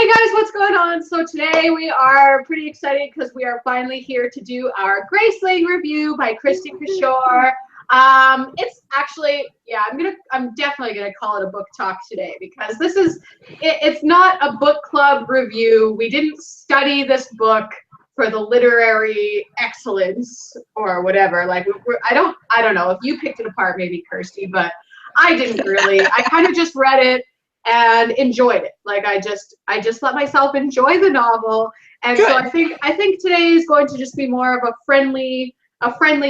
Hey guys, what's going on? So today we are pretty excited because we are finally here to do our Graceling review by Christy Kishore. It's actually, yeah, I'm definitely gonna call it a book talk today because it's not a book club review. We didn't study this book for the literary excellence or whatever. Like, I don't know if you picked it apart, maybe Kirsty, but I didn't really. I kind of just read it and enjoyed it. Like I just let myself enjoy the novel. And Good. So I think today is going to just be more of a friendly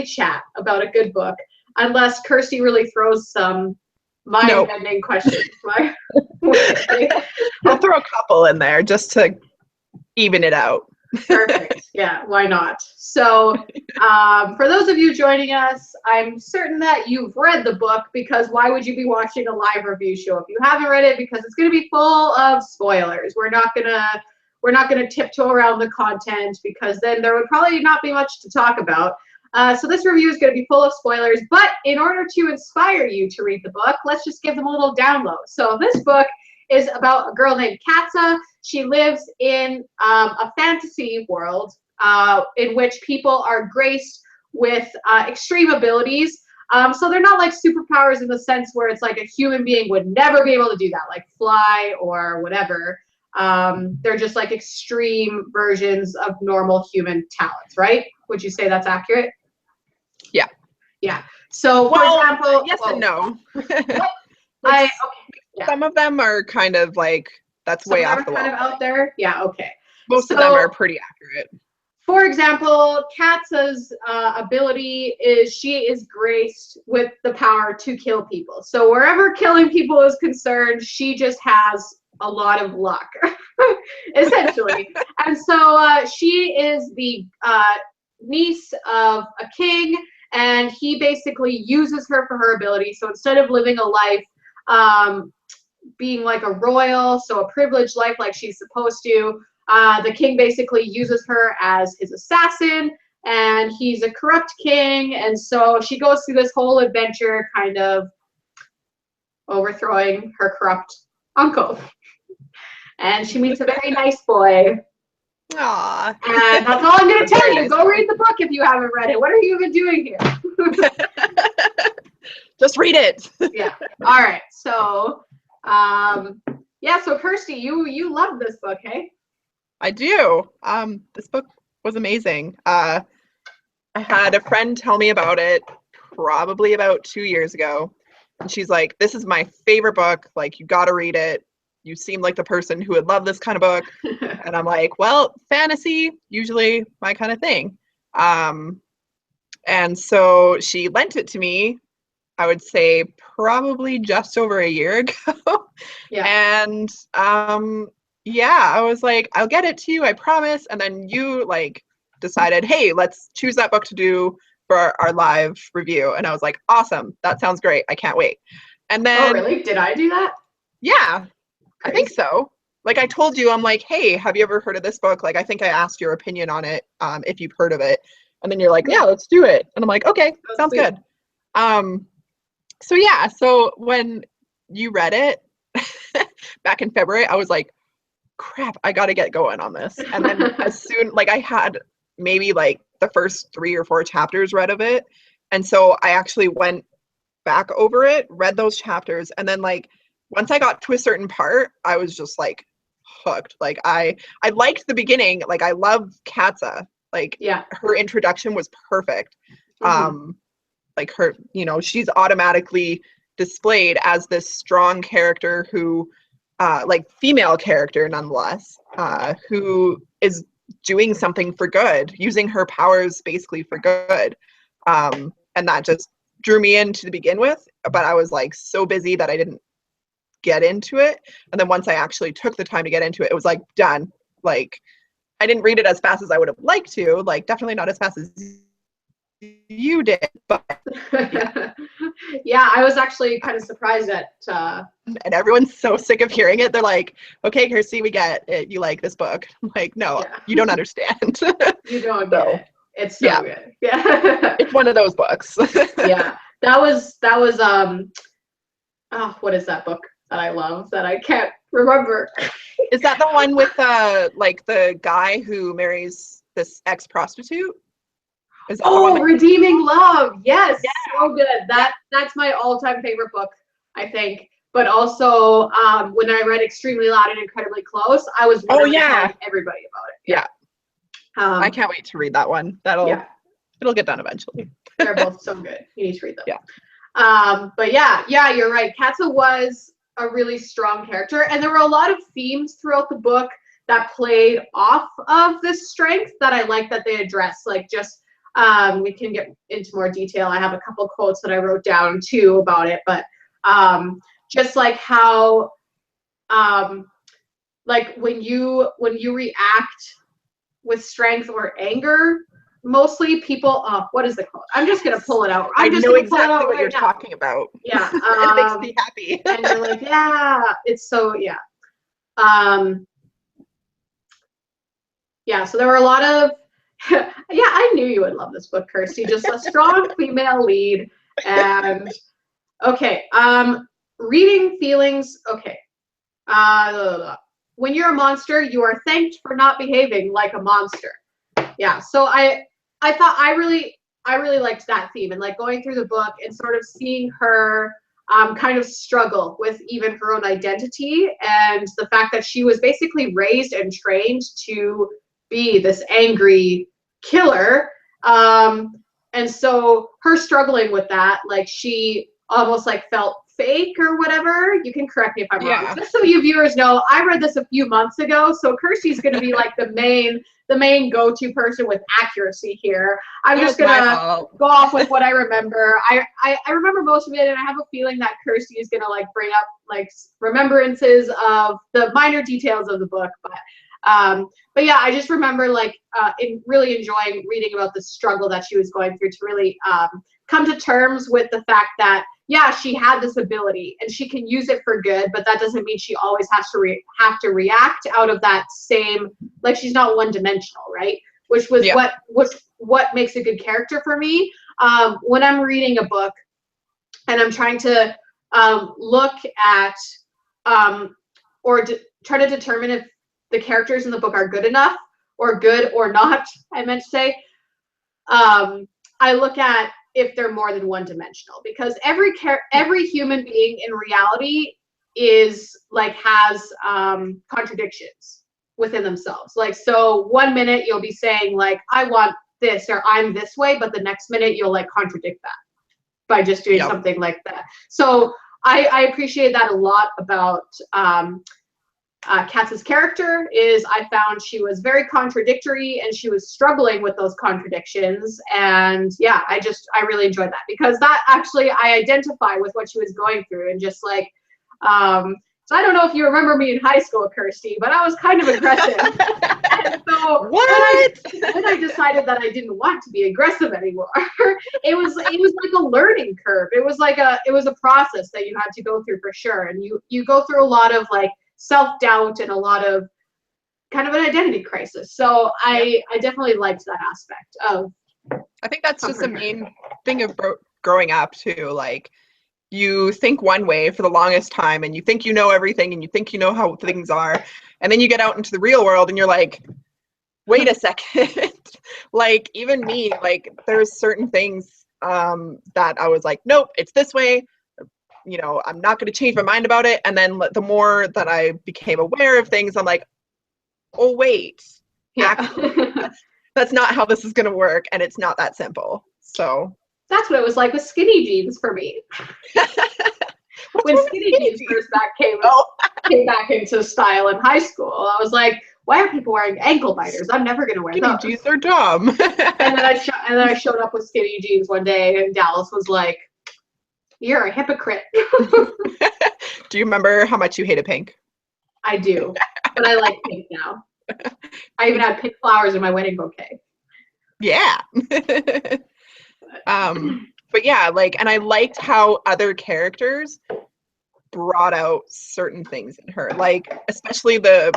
chat about a good book, unless Kirsty really throws some mind-bending questions. I'll throw a couple in there just to even it out. Perfect. Yeah, why not? So for those of you joining us, I'm certain that you've read the book, because why would you be watching a live review show if you haven't read it? Because it's going to be full of spoilers. We're not gonna tiptoe around the content, because then there would probably not be much to talk about. So this review is going to be full of spoilers, but in order to inspire you to read the book, let's just give them a little download. So this book is about a girl named Katza. She lives in a fantasy world in which people are graced with extreme abilities. So they're not like superpowers in the sense where it's like a human being would never be able to do that, like fly or whatever. They're just like extreme versions of normal human talents, right? Would you say that's accurate? Yeah. Yeah. So, for example, yes and no. Okay. Yeah. Some of them are kind of like, that's way off the wall. Kind of out there. Yeah. Okay. Most of them are pretty accurate. For example, Katza's ability is she is graced with the power to kill people. So wherever killing people is concerned, she just has a lot of luck, essentially. And so she is the niece of a king, and he basically uses her for her ability. So instead of living a life being like a royal, so a privileged life like she's supposed to, the king basically uses her as his assassin, and he's a corrupt king. And so she goes through this whole adventure kind of overthrowing her corrupt uncle. And she meets a very nice boy. Aww. And that's all I'm going to tell you. Go read the book if you haven't read it. What are you even doing here? Just read it. Yeah. All right. So, yeah. So Kirsty, you love this book, hey? I do. This book was amazing. I had a friend tell me about it probably about 2 years ago. And she's like, this is my favorite book. Like, you got to read it. You seem like the person who would love this kind of book. And I'm like, well, fantasy, usually my kind of thing. And so she lent it to me, I would say probably just over a year ago. Yeah. And yeah, I was like, I'll get it to you, I promise. And then you like decided, hey, let's choose that book to do for our live review. And I was like, awesome, that sounds great. I can't wait. And then, oh, really? Did I do that? Yeah, Crazy. I think so. Like I told you, I'm like, hey, have you ever heard of this book? Like, I think I asked your opinion on it, if you've heard of it. And then you're like, yeah, let's do it. And I'm like, okay, sounds good. So yeah, so when you read it back in February, I was like, crap, I got to get going on this. And then as soon, like I had maybe like the first 3 or 4 chapters read of it. And so I actually went back over it, read those chapters. And then like, once I got to a certain part, I was just like hooked. Like I liked the beginning. Like I love Katza. Like yeah, her introduction was perfect. Like her, you know, she's automatically displayed as this strong character who, like female character nonetheless, who is doing something for good, using her powers basically for good. And that just drew me in to begin with, but I was like so busy that I didn't get into it. And then once I actually took the time to get into it, it was like done. Like I didn't read it as fast as I would have liked to, like definitely not as fast as you did, but yeah. Yeah, I was actually kind of surprised at and everyone's so sick of hearing it. They're like, okay, Kirsty, we get it, you like this book. I'm like, no, yeah. You don't understand. You don't get it. It's so yeah. Good. Yeah. It's one of those books. Yeah. That was oh, what is that book that I love that I can't remember. Is that the one with like the guy who marries this ex-prostitute? Is that the one that Redeeming Love. Yes, Yeah. so good. That's my all-time favorite book, I think. But also, when I read Extremely Loud and Incredibly Close, I was literally telling everybody about it. Yeah. I can't wait to read that one. It'll get done eventually. They're both so good. You need to read them. Yeah. But yeah, you're right. Katza was a really strong character, and there were a lot of themes throughout the book that played off of this strength that I like that they addressed. Like just we can get into more detail. I have a couple quotes that I wrote down too about it, but just like how like when you react with strength or anger, mostly people what is the quote? I'm just gonna pull it out. I know exactly what you're talking about. Yeah. It makes me happy. And you're like, yeah, it's so so there were a lot of I knew you would love this book, Kirsty. Just a strong female lead. And okay, reading feelings. Okay. When you're a monster, you are thanked for not behaving like a monster. Yeah. So I thought I really liked that theme, and like going through the book and sort of seeing her kind of struggle with even her own identity, and the fact that she was basically raised and trained to be this angry killer. And so her struggling with that, like she almost like felt fake or whatever. You can correct me if I'm wrong. Just so you viewers know, I read this a few months ago, so Kirsty's going to be like the main go-to person with accuracy here. I'm just gonna go off with what I remember. I remember most of it, and I have a feeling that Kirsty is gonna like bring up like remembrances of the minor details of the book, but yeah, I just remember like really enjoying reading about the struggle that she was going through to really come to terms with the fact that she had this ability and she can use it for good, but that doesn't mean she always has to react out of that same, like she's not one-dimensional, right? Which was what makes a good character for me. When I'm reading a book and I'm trying to look at try to determine if the characters in the book are good enough or good or not, I meant to say, I look at if they're more than one-dimensional, because every human being in reality is like has contradictions within themselves. Like, so one minute you'll be saying like I want this or I'm this way, but the next minute you'll like contradict that by just doing something like that. So I appreciate that a lot about Katz's character. Is I found she was very contradictory and she was struggling with those contradictions, and I really enjoyed that, because that actually I identify with what she was going through, and just like so I don't know if you remember me in high school, Kirsty, but I was kind of aggressive. And so when I decided that I didn't want to be aggressive anymore, it was like a learning curve. It was a process that you had to go through for sure, and you go through a lot of like self-doubt and a lot of kind of an identity crisis. So I definitely liked that aspect of. I think that's just the main thing of growing up too. Like, you think one way for the longest time, and you think you know everything, and you think you know how things are, and then you get out into the real world, and you're like, wait a second. Like, even me, like, there's certain things that I was like, nope, it's this way. You know, I'm not going to change my mind about it. And then the more that I became aware of things, I'm like, oh, wait, actually, that's not how this is going to work. And it's not that simple. So that's what it was like with skinny jeans for me. When skinny jeans first came back into style in high school, I was like, why are people wearing ankle biters? I'm never going to wear those. Skinny jeans are dumb. And then I showed up with skinny jeans one day, and Dallas was like, you're a hypocrite. Do you remember how much you hated pink? I do, but I like pink now. I even had pink flowers in my wedding bouquet. Yeah. But yeah, like, and I liked how other characters brought out certain things in her, like especially the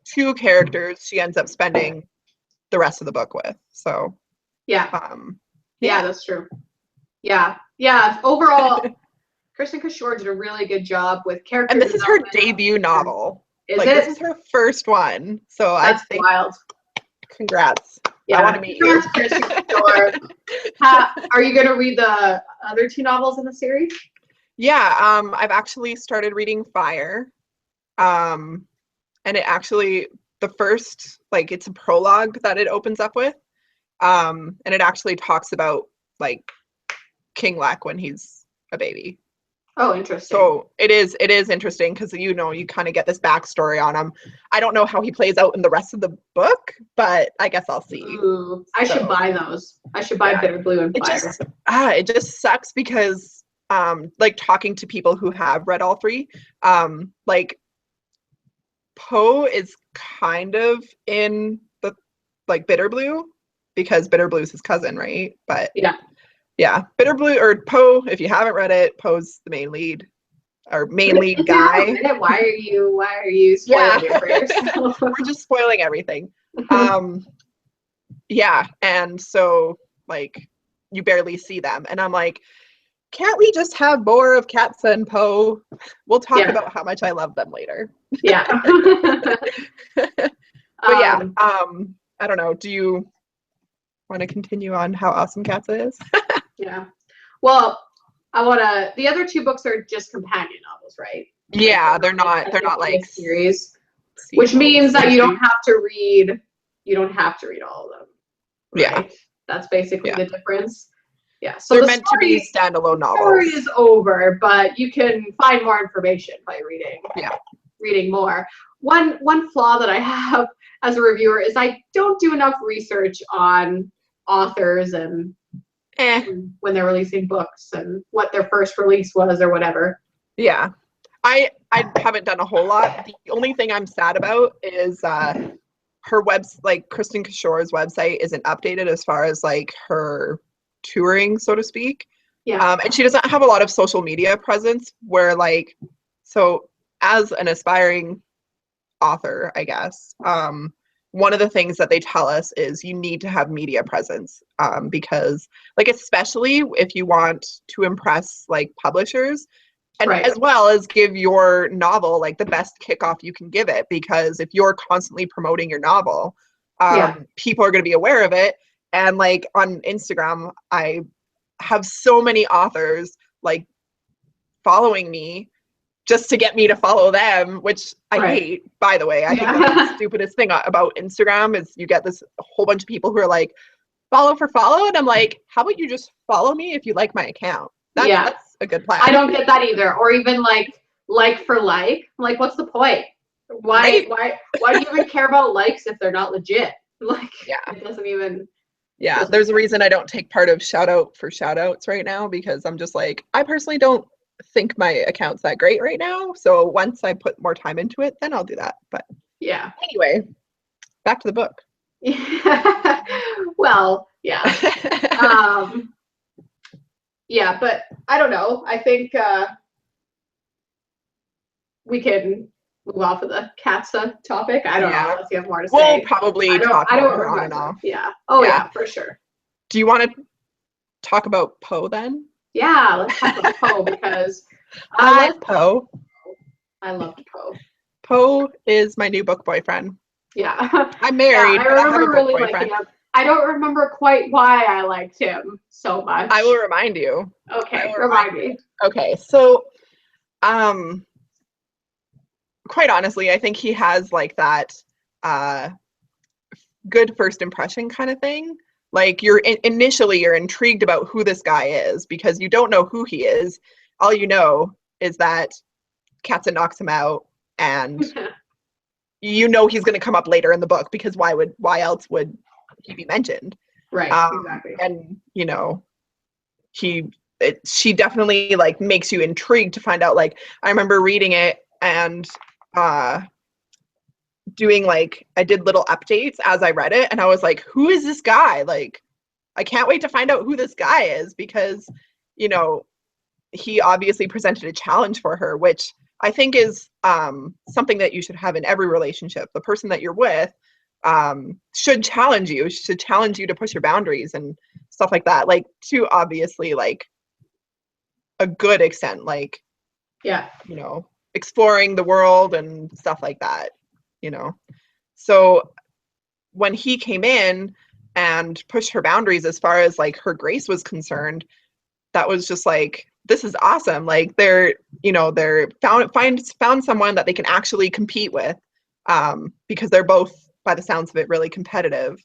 two characters she ends up spending the rest of the book with. So yeah, that's true. Yeah. Overall, Kristen Cashore did a really good job with character And this is her development. debut novel. Is like it? This is her first one. So That's I'd say wild. congrats. Yeah, I want to meet you. Kristen Cashore. Are you going to read the other 2 novels in the series? Yeah, I've actually started reading Fire. And it actually, the first, like, it's a prologue that it opens up with. And it actually talks about, like, King Leck when he's a baby. Oh, interesting. So it is interesting because, you know, you kind of get this backstory on him. I don't know how he plays out in the rest of the book, but I guess I'll see. Ooh, I should buy those. I should buy Bitter Blue and Fire. It just sucks because, like, talking to people who have read all 3, like, Poe is kind of in the, like, Bitter Blue because Bitter Blue is his cousin, right? But yeah, Bitter Blue or Poe, if you haven't read it, Poe's the main lead or main lead guy. Why are you spoiling it for yourself? We're just spoiling everything. Yeah, and so, like, you barely see them, and I'm like, can't we just have more of Katza and Poe? We'll talk about how much I love them later. Yeah. But yeah, I don't know. Do you want to continue on how awesome Katza is? Yeah. Well, the other 2 books are just companion novels, right? Yeah, like, they're not like series, which means that you don't have to read all of them. Right? Yeah. That's basically the difference. Yeah. So they're meant to be standalone novels. The story is over, but you can find more information by reading more. One flaw that I have as a reviewer is I don't do enough research on authors and when they're releasing books and what their first release was or whatever. Yeah. I haven't done a whole lot. The only thing I'm sad about is her like Kristen Cashore's website isn't updated as far as, like, her touring, so to speak. Yeah. And she doesn't have a lot of social media presence where, like, so as an aspiring author, I guess, one of the things that they tell us is you need to have media presence, because, like, especially if you want to impress, like, publishers, and as well as give your novel, like, the best kickoff you can give it, because if you're constantly promoting your novel, people are going to be aware of it. And, like, on Instagram, I have so many authors, like, following me just to get me to follow them, which I hate, by the way. I think that's the stupidest thing about Instagram is you get this whole bunch of people who are like, follow for follow. And I'm like, how about you just follow me if you like my account? That's a good plan. I don't get that either. Or even like for like. Like, what's the point? Why do you even care about likes if they're not legit? Like, it doesn't even. Yeah, there's a reason I don't take part of shout out for shout outs right now, because I'm just like, I personally don't think my account's that great right now. So once I put more time into it, then I'll do that. But yeah. Anyway, back to the book. Well, yeah. Yeah, but I don't know. I think we can move off of the Katza topic. I don't know unless you have more to say. We'll probably talk about her on and off. Yeah. Oh, yeah, for sure. Do you want to talk about Poe then? Yeah, let's talk about Poe because I love Poe. I loved Poe. Poe is my new book boyfriend. Yeah. I'm married, but I have a book boyfriend. I don't remember quite why I liked him so much. I will remind you. Okay, remind me. Okay, so quite honestly, I think he has, like, that good first impression kind of thing. Like, initially you're intrigued about who this guy is because you don't know who he is. All you know is that Katza knocks him out, and you know he's going to come up later in the book because why else would he be mentioned? Right. Exactly. And you know, she definitely, like, makes you intrigued to find out. Like, I remember reading it and doing, like, I did little updates as I read it, and I was like, who is this guy? Like, I can't wait to find out who this guy is, because, you know, he obviously presented a challenge for her, which I think is something that you should have in every relationship. The person that you're with should challenge you to push your boundaries and stuff like that. Like, to obviously, like, a good extent, like, Yeah. you know, exploring the world and stuff like that, you know. So when he came in and pushed her boundaries as far as like her grace was concerned, that was just like, this is awesome. Like they're, you know, they're found someone that they can actually compete with, because they're both, by the sounds of it, really competitive.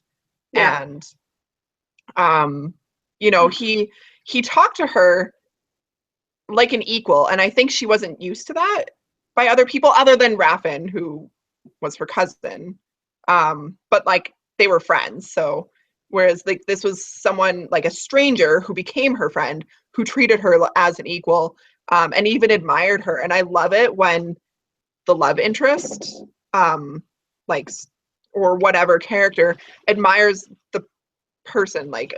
Yeah. And you know, he talked to her like an equal, and I think she wasn't used to that by other people other than Raffin, who was her cousin. But like they were friends, so whereas like this was someone like a stranger who became her friend, who treated her as an equal, and even admired her. And I love it when the love interest, like, or whatever character, admires the person. Like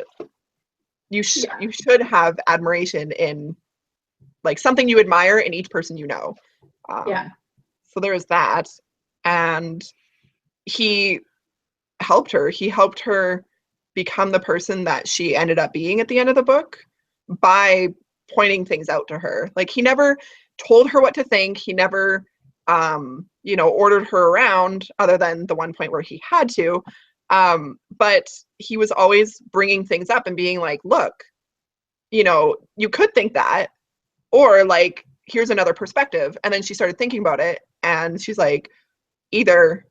you should have admiration in like something you admire in each person, you know. Yeah. So there's that. And he helped her. He helped her become the person that she ended up being at the end of the book by pointing things out to her. Like he never told her what to think. He never, you know, ordered her around, other than the one point where he had to. But he was always bringing things up and being like, look, you know, you could think that, or like, here's another perspective. And then she started thinking about it, and she's like, either,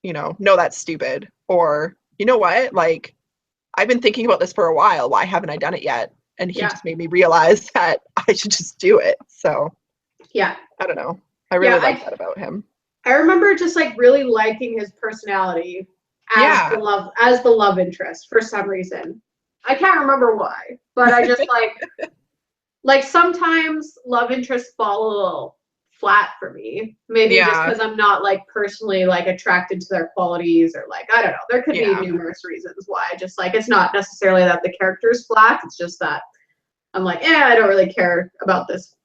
you know, no, that's stupid, or, you know what, like, I've been thinking about this for a while. Why haven't I done it yet? And he just made me realize that I should just do it. So yeah, I don't know. I really like that about him. I remember just like really liking his personality as the love interest for some reason. I can't remember why, but I just like sometimes love interests fall a little flat for me. Maybe just because I'm not like personally like attracted to their qualities, or like, I don't know. There could be numerous reasons why. Just like, it's not necessarily that the character is flat. It's just that I'm like, I don't really care about this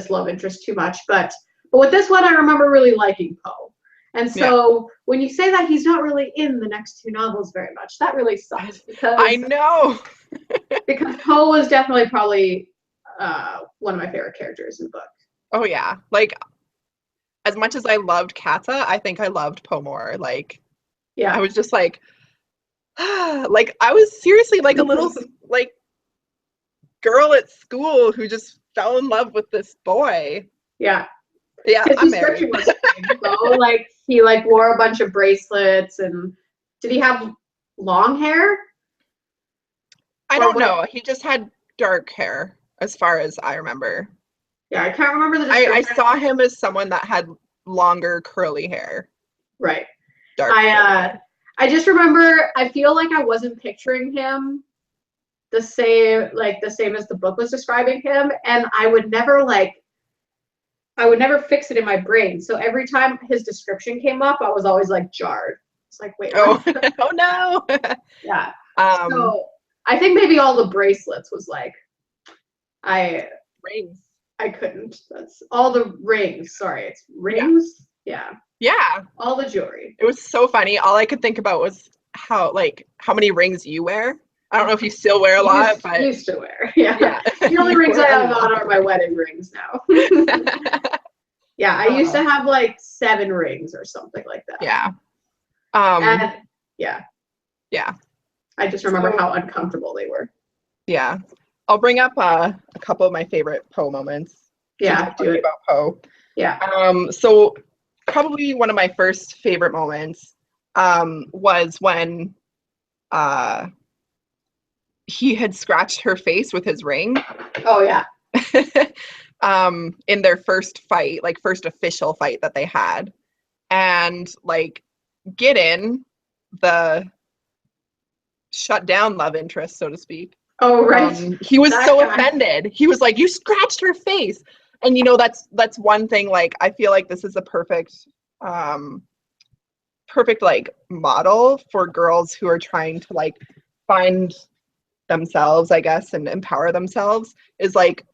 love interest too much. But with this one, I remember really liking Poe. And so when you say that he's not really in the next two novels very much, that really sucks, because I know. because Poe was definitely probably one of my favorite characters in the book. Oh yeah, like as much as I loved Katza, I think I loved Poe more. Like, I was just like, like I was seriously like a little like girl at school who just fell in love with this boy. Yeah, I'm married. Was so, like he like wore a bunch of bracelets, and did he have long hair? I don't know. He just had dark hair, as far as I remember. Yeah, I can't remember the description. I saw him as someone that had longer curly hair. Right. Dark. I just remember, I feel like I wasn't picturing him the same as the book was describing him, and I would never fix it in my brain. So every time his description came up, I was always like jarred. It's like, wait, what? Oh no. Yeah. So I think maybe all the bracelets was like, rings. I couldn't. That's all the rings. Sorry, it's rings. Yeah. All the jewelry. It was so funny. All I could think about was how many rings you wear. I don't know if you still wear a lot, but used to wear. Yeah. The only rings I have on are my wedding rings now. Yeah, I used to have like 7 rings or something like that. Yeah. And yeah. I just remember how uncomfortable they were. Yeah. I'll bring up a couple of my favorite Poe moments. Yeah, do it. About Poe. Yeah. So probably one of my first favorite moments was when he had scratched her face with his ring. Oh yeah. In their first fight, like first official fight that they had. And like Gideon, the shut down love interest, so to speak. Oh right. He was so offended. He was like, "You scratched her face." And you know, that's one thing, like I feel like this is a perfect like model for girls who are trying to like find themselves, I guess, and empower themselves, is like,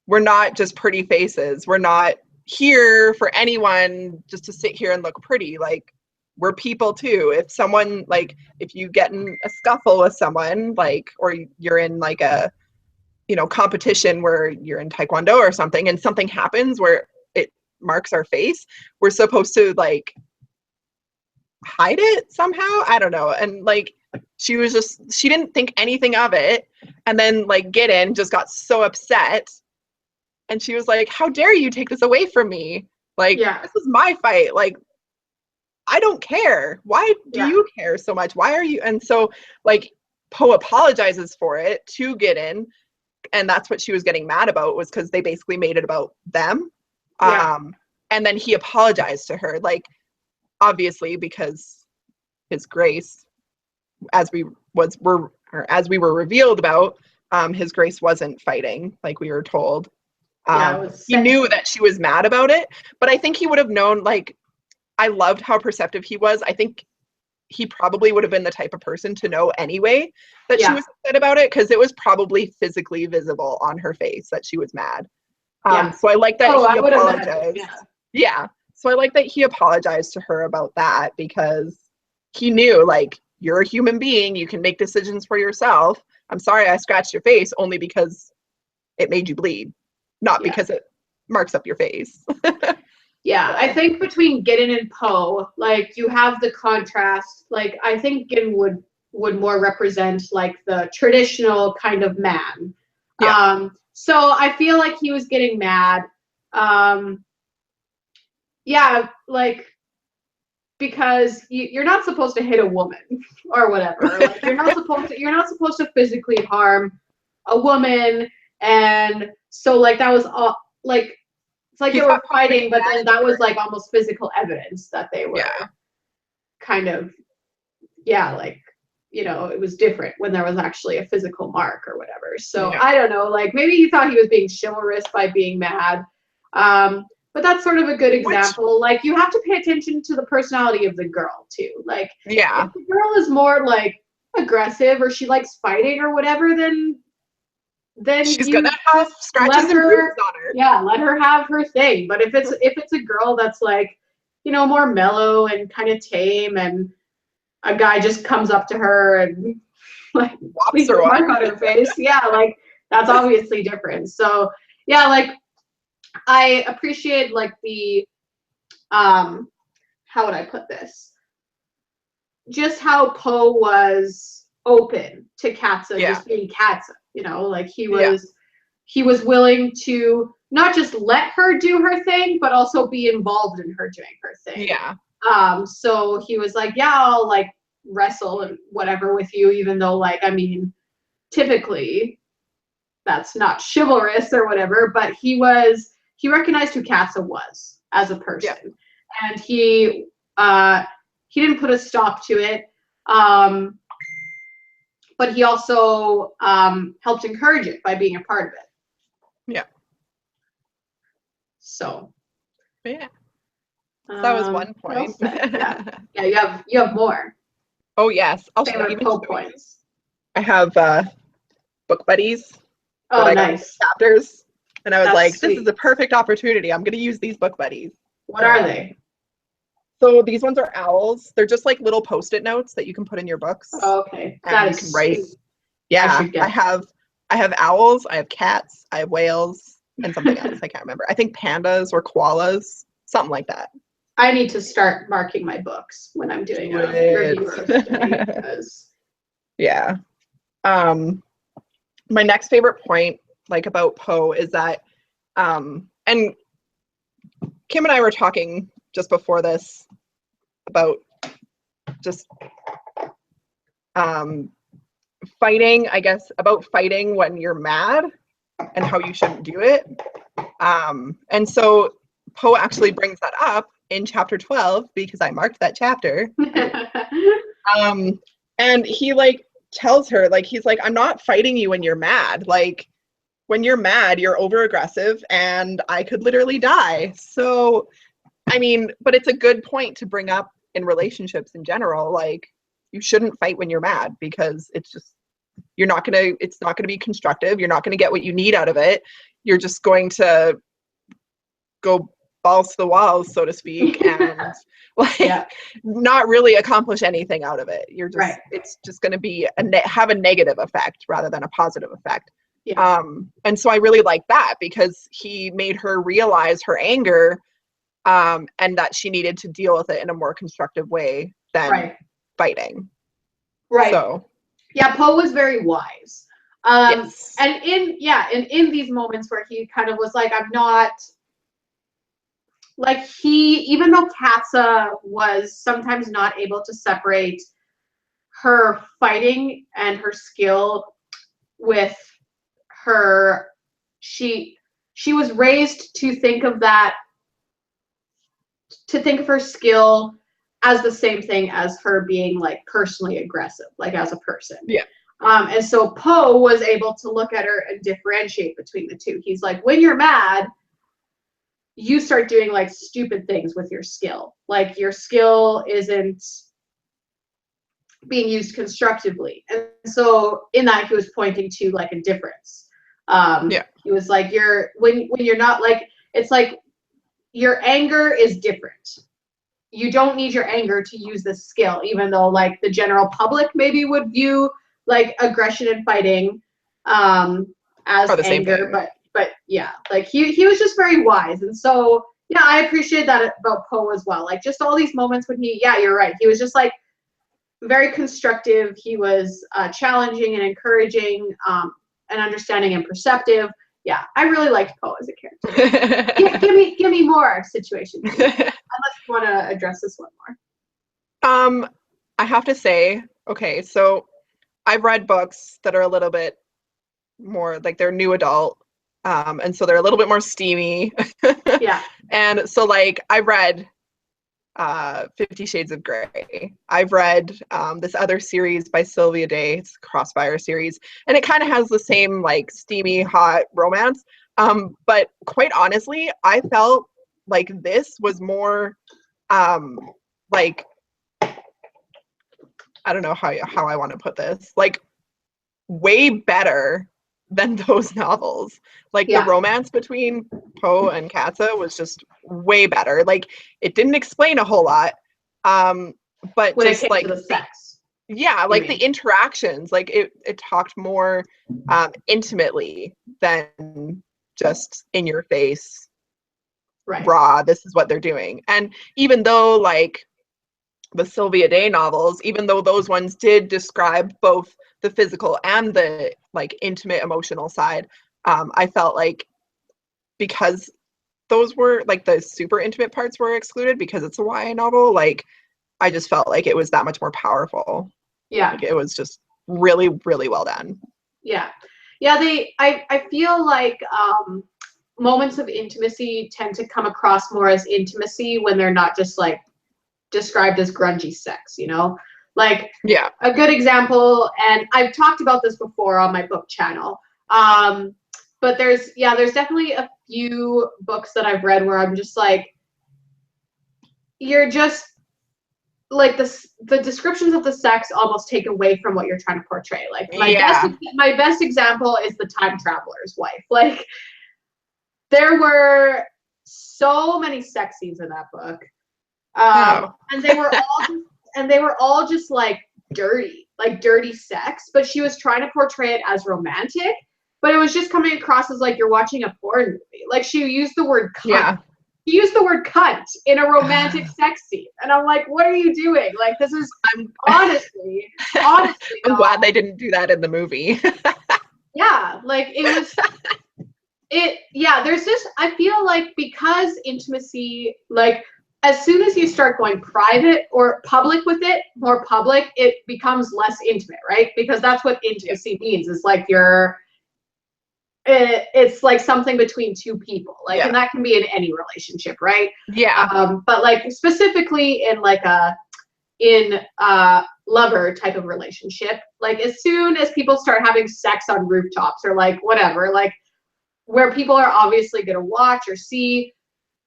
we're not just pretty faces. We're not here for anyone just to sit here and look pretty. Like, we're people too. If someone, like, if you get in a scuffle with someone, like, or you're in like a competition where you're in Taekwondo or something and something happens where it marks our face, we're supposed to like hide it somehow. I don't know. And like, she didn't think anything of it. And then like Gideon just got so upset. And she was like, how dare you take this away from me? Like, this is my fight. Like, I don't care. Why do you care so much? Why are you? And so like Poe apologizes for it to Gideon. And that's what she was getting mad about, was because they basically made it about them. And then he apologized to her, like, obviously because his Grace, as we were revealed about, his Grace wasn't fighting like we were told. He knew that she was mad about it, but I think he would have known, like, I loved how perceptive he was. I think he probably would have been the type of person to know anyway that she was upset about it, because it was probably physically visible on her face that she was mad. So I like that he apologized. So I like that he apologized to her about that, because he knew, like, you're a human being. You can make decisions for yourself. I'm sorry I scratched your face only because it made you bleed, not because it marks up your face. I think between Gideon and Poe, like, you have the contrast. Like, I think Gideon would more represent like the traditional kind of man. So I feel like he was getting mad. Like, because you're not supposed to hit a woman or whatever. Like, you're not supposed to physically harm a woman. And so like that was all, like, it's like they were fighting, but then that was like almost physical evidence that they were kind of, like, it was different when there was actually a physical mark or whatever. So I don't know, like, maybe he thought he was being chivalrous by being mad. But that's sort of a good example. Like, you have to pay attention to the personality of the girl too. Like, if the girl is more like aggressive or she likes fighting or whatever, then she's gonna have scratches and bruises on her. Yeah, let her have her thing. But if it's a girl that's like, more mellow and kind of tame, and a guy just comes up to her and like leaves a mark on her face, like, that's obviously different. So like, I appreciate like the how would I put this? Just how Poe was open to Katza just being Katza. Like, he was willing to not just let her do her thing, but also be involved in her doing her thing. So he was like, I'll like wrestle and whatever with you, even though, like, I mean, typically that's not chivalrous or whatever, but he recognized who Katza was as a person. And he didn't put a stop to it. But he also helped encourage it by being a part of it. So. That was one point. You have more. Oh yes, I'll favorite Poe points. I have book buddies. Oh, nice. Chapters, and I was like, this is a perfect opportunity. I'm going to use these book buddies. What are they? So these ones are owls. They're just like little Post-it notes that you can put in your books. Oh, okay. And you can write. I have owls. I have cats. I have whales, and something else. I can't remember. I think pandas or koalas, something like that. I need to start marking my books when I'm doing a review or study, because. My next favorite point, like, about Poe is that, and Kim and I were talking just before this about just fighting, I guess, about fighting when you're mad and how you shouldn't do it. And so Poe actually brings that up in chapter 12, because I marked that chapter. And he like tells her, like, he's like, I'm not fighting you when you're mad. Like, when you're mad, you're over aggressive and I could literally die. So, I mean, but it's a good point to bring up in relationships in general. Like, you shouldn't fight when you're mad, because it's not going to be constructive. You're not going to get what you need out of it. You're just going to go balls to the walls, so to speak, and not really accomplish anything out of it. You're just, it's just going to be have a negative effect rather than a positive effect. Yeah. And so I really liked that because he made her realize her anger, and that she needed to deal with it in a more constructive way than Right. fighting. Right. So Yeah, Poe was very wise. yes. And in these moments where he kind of was like, I'm not like even though Katza was sometimes not able to separate her fighting and her skill with her, she was raised to think of her skill as the same thing as her being like personally aggressive, like as a person. Yeah. And so Poe was able to look at her and differentiate between the two. He's like, when you're mad, you start doing like stupid things with your skill. Like your skill isn't being used constructively. And so in that, he was pointing to like a difference. He was like, when you're not like, it's like your anger is different. You don't need your anger to use this skill, even though like the general public maybe would view like aggression and fighting as anger, but yeah, like he was just very wise. And so yeah, I appreciate that about Poe as well. Like just all these moments when you're right. He was just like very constructive. He was challenging and encouraging, and understanding and perceptive. Yeah, I really liked Poe as a character. Give me more situations. Unless you want to address this one more. I have to say, okay, so I've read books that are a little bit more like they're new adult, and so they're a little bit more steamy. Yeah. And so like I read 50 Shades of Grey. I've read this other series by Sylvia Day, it's a Crossfire series, and it kind of has the same like steamy, hot romance. But quite honestly, I felt like this was more like, I don't know how I want to put this, like way better than those novels. Like the romance between Poe and Katza was just way better. Like it didn't explain a whole lot, but when just it came like to the sex. like the interactions, like it talked more intimately than just in your face, raw, this is what they're doing. And even though like the Sylvia Day novels, even though those ones did describe both the physical and the like intimate emotional side, I felt like because those were like the super intimate parts were excluded because it's a YA novel, like I just felt like it was that much more powerful. Yeah. Like it was just really, really well done. Yeah. Yeah, I feel like moments of intimacy tend to come across more as intimacy when they're not just like described as grungy sex, you know? Like a good example, and I've talked about this before on my book channel, but there's definitely a few books that I've read where I'm just like, you're just like the descriptions of the sex almost take away from what you're trying to portray. Like my best example is The Time Traveler's Wife. Like there were so many sex scenes in that book. And they were all just like dirty sex, but she was trying to portray it as romantic, but it was just coming across as like you're watching a porn movie. Like she used the word cunt. She used the word cunt in a romantic sex scene, and I'm like, what are you doing? Like this is honestly I'm glad they didn't do that in the movie. Yeah, like it was there's just, I feel like because intimacy, like as soon as you start going private or public with it, more public, it becomes less intimate, right? Because that's what intimacy means, is like it's like something between two people, like, and that can be in any relationship, right? But like specifically in like a lover type of relationship, like as soon as people start having sex on rooftops or like whatever, like where people are obviously going to watch or see,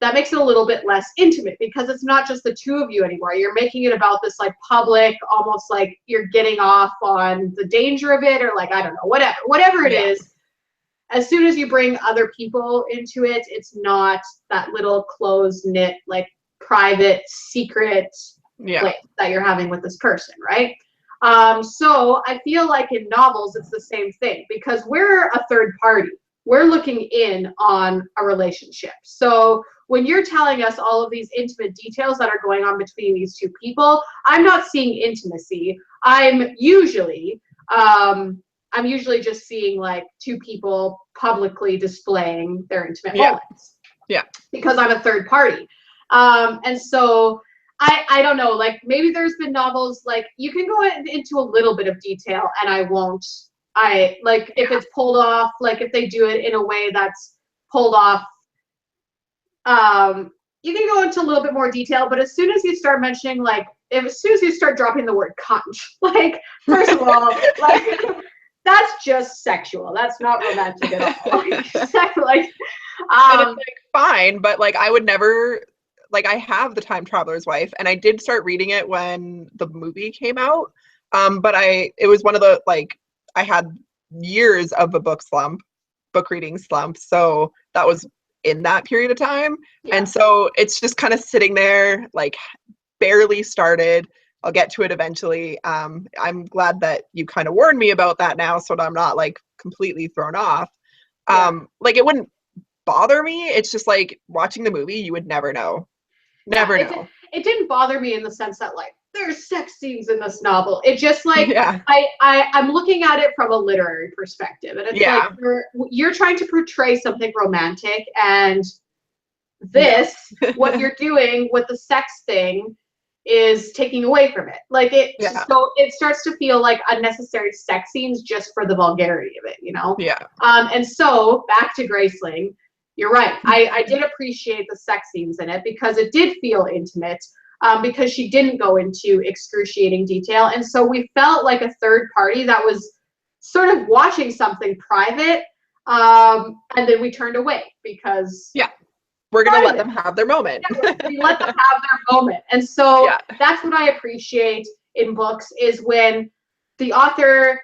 that makes it a little bit less intimate because it's not just the two of you anymore. You're making it about this like public, almost like you're getting off on the danger of it, or like, I don't know, whatever it is. As soon as you bring other people into it, it's not that little closed knit, like private, secret place that you're having with this person, right? So I feel like in novels, it's the same thing because we're a third party. We're looking in on a relationship. So when you're telling us all of these intimate details that are going on between these two people, I'm not seeing intimacy. I'm usually just seeing like two people publicly displaying their intimate moments. Yeah. Because I'm a third party. And so I don't know, like maybe there's been novels like you can go into a little bit of detail and I won't. I like if it's pulled off, like if they do it in a way that's pulled off, you can go into a little bit more detail, but as soon as you start mentioning like as soon as you start dropping the word cunt, like first of all, like that's just sexual. That's not romantic at all. Like, and it's like fine, but like I would never, like I have The Time Traveler's Wife, and I did start reading it when the movie came out. But it was one of the, like, I had years of a book reading slump. So that was in that period of time. Yeah. And so it's just kind of sitting there, like barely started. I'll get to it eventually. I'm glad that you kind of warned me about that now so that I'm not like completely thrown off. Like it wouldn't bother me. It's just like watching the movie, you would never know. Never know. It didn't bother me in the sense that like there's sex scenes in this novel. It just like yeah. I'm looking at it from a literary perspective, and it's like you're trying to portray something romantic, and this what you're doing with the sex thing is taking away from it. Like so it starts to feel like unnecessary sex scenes just for the vulgarity of it, you know? Yeah. And so back to Graceling. You're right. I did appreciate the sex scenes in it because it did feel intimate, because she didn't go into excruciating detail. And so we felt like a third party that was sort of watching something private. And then we turned away because we're going to let them have their moment. We let them have their moment. And so that's what I appreciate in books is when the author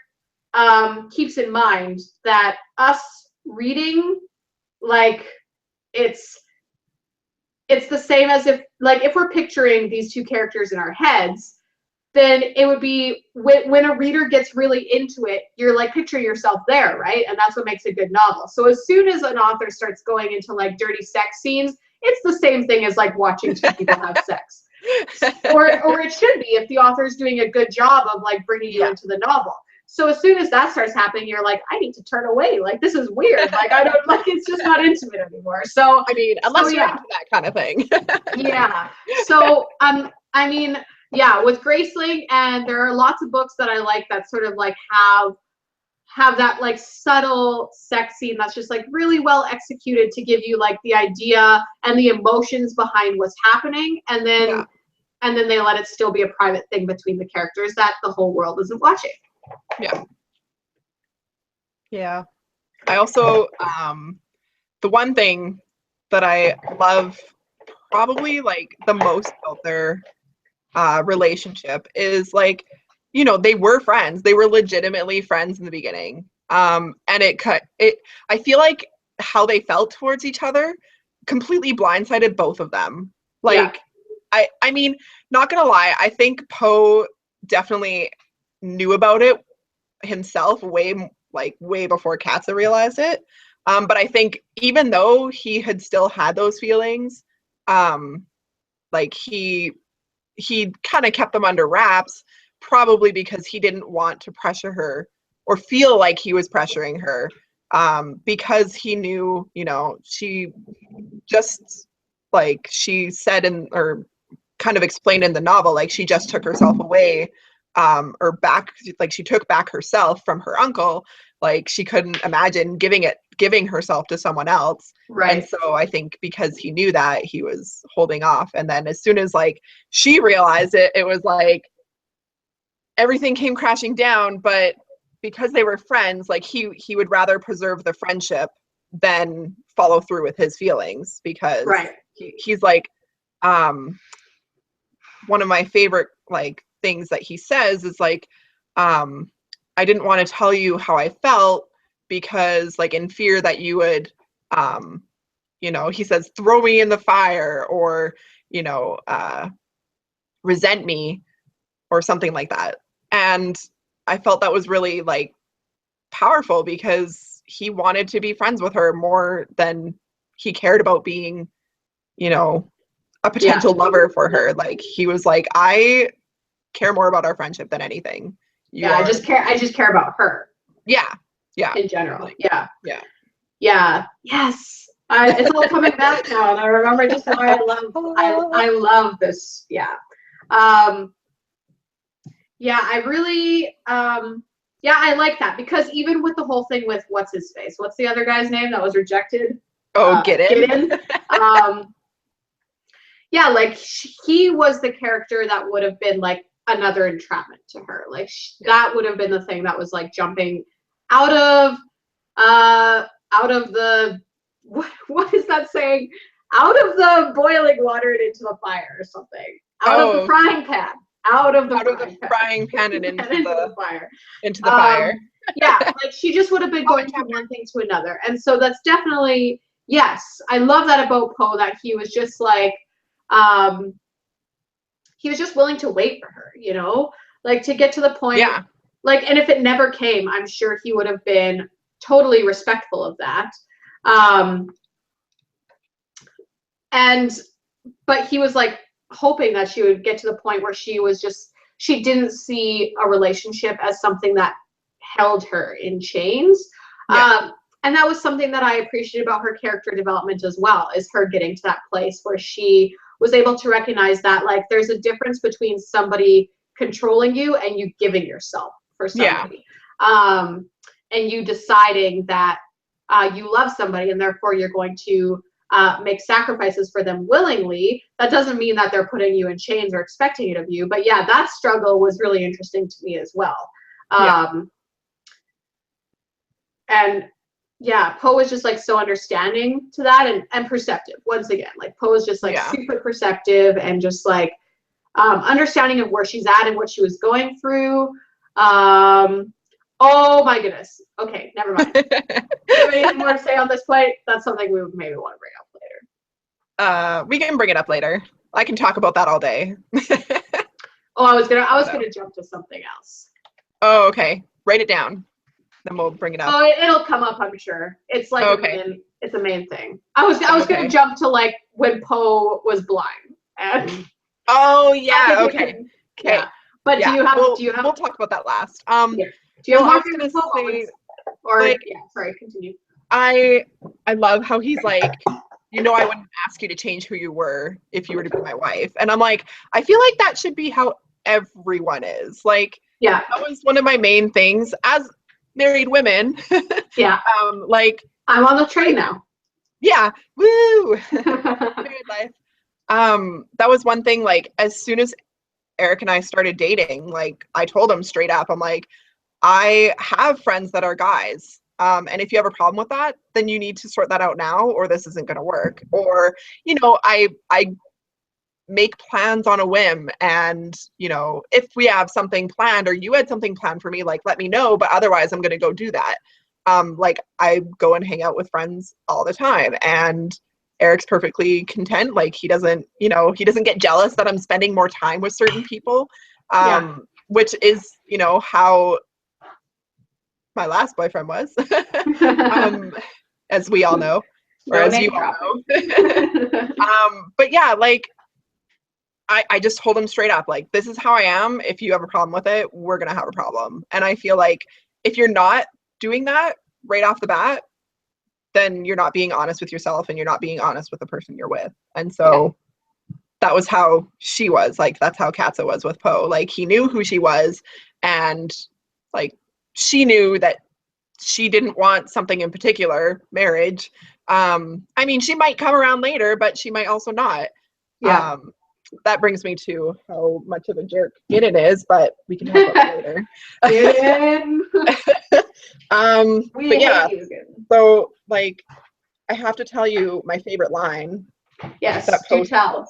keeps in mind that us reading, like it's the same as if we're picturing these two characters in our heads, then it would be when a reader gets really into it, you're like picturing yourself there, right? And that's what makes a good novel. So as soon as an author starts going into like dirty sex scenes, it's the same thing as like watching two people have sex. Or it should be if the author's doing a good job of like bringing you into the novel. So as soon as that starts happening, you're like, I need to turn away. Like, this is weird. Like, I don't like, it's just not intimate anymore. So, I mean, unless you're into that kind of thing. So, I mean, with Graceling, and there are lots of books that I like that sort of like have that like subtle sex scene that's just like really well executed to give you like the idea and the emotions behind what's happening. And then they let it still be a private thing between the characters that the whole world isn't watching. Yeah. I also, the one thing that I love probably like the most about their relationship is like, you know, they were friends. They were legitimately friends in the beginning. And I feel like how they felt towards each other completely blindsided both of them. Like, I mean, not gonna lie, I think Poe definitely knew about it himself way before Katza realized it. But I think even though he had still had those feelings, like he kind of kept them under wraps, probably because he didn't want to pressure her or feel like he was pressuring her, because he knew, you know, she just, like she said or kind of explained in the novel, like she just took herself away, or back, like she took back herself from her uncle. Like she couldn't imagine giving herself to someone else. Right. And so I think because he knew that, he was holding off. And then as soon as like she realized it, it was like everything came crashing down. But because they were friends, like he would rather preserve the friendship than follow through with his feelings, because he's like, one of my favorite like things that he says is like, I didn't want to tell you how I felt because like in fear that you would, you know, he says, throw me in the fire, or, you know, resent me or something like that. And I felt that was really like powerful because he wanted to be friends with her more than he cared about being, you know, a potential lover for her. Like he was like, I care more about our friendship than anything. I just care about her. Yeah. Yeah. In general. Like, yeah. Yeah. Yeah. Yes. It's all coming back now, and I remember just why I love this. Yeah. Yeah, I really yeah, I like that, because even with the whole thing with what's his face? What's the other guy's name that was rejected? Get in. Yeah, like he was the character that would have been like another entrapment to her. Like that would have been the thing that was like jumping out of the what is that saying? Out of the boiling water and into the fire or something. Out of the frying pan. Out of the frying pan and into the fire. Into the fire. Yeah, like she just would have been going from one thing to another. And so that's definitely, yes, I love that about Poe, that he was just like, he was just willing to wait for her, you know, like to get to the point. Yeah. Like, and if it never came, I'm sure he would have been totally respectful of that. But he was like hoping that she would get to the point where she didn't see a relationship as something that held her in chains. Yeah. And that was something that I appreciated about her character development as well, is her getting to that place where she was able to recognize that like there's a difference between somebody controlling you and you giving yourself for somebody. Yeah. And you deciding that you love somebody and therefore you're going to make sacrifices for them willingly. That doesn't mean that they're putting you in chains or expecting it of you. But yeah, that struggle was really interesting to me as well. And yeah, Poe was just like so understanding to that and perceptive. Once again, like Poe was just like super perceptive and just like understanding of where she's at and what she was going through. Oh my goodness. Okay, never mind. Do you have anything more to say on this point? That's something we would maybe want to bring up later. We can bring it up later. I can talk about that all day. Oh, I was gonna jump to something else. Oh, okay. Write it down. Then we'll bring it up. Oh, it'll come up, I'm sure. It's like it's a main thing. I was gonna jump to like when Poe was blind. And oh yeah, okay. Yeah. But do you have we'll talk about that last. Yeah. Do you have more favorite Poe moments? Or like, sorry, continue. I love how he's like, you know, I wouldn't ask you to change who you were if you were to be my wife. And I'm like, I feel like that should be how everyone is. Like, that was one of my main things as married women. Yeah. Like, I'm on the train now. Yeah. Woo. Married life. That was one thing, like, as soon as Eric and I started dating, like, I told him straight up, I'm like, I have friends that are guys. And if you have a problem with that, then you need to sort that out now, or this isn't going to work. Or, you know, I make plans on a whim, and, you know, if we have something planned or you had something planned for me, like, let me know, but otherwise I'm going to go do that. Like, I go and hang out with friends all the time, and Eric's perfectly content. Like, he doesn't get jealous that I'm spending more time with certain people, which is, you know, how my last boyfriend was, as we all know, or as you all know. But yeah, like, I just told him straight up, like, this is how I am. If you have a problem with it, we're going to have a problem. And I feel like if you're not doing that right off the bat, then you're not being honest with yourself, and you're not being honest with the person you're with. And so that was how she was. Like, that's how Katza was with Poe. Like, he knew who she was, and like, she knew that she didn't want something in particular, marriage. I mean, she might come around later, but she might also not. Yeah. That brings me to how much of a jerk Gideon is, but we can talk about that later. Gideon. But yeah, so, like, I have to tell you my favorite line. Yes, do tell.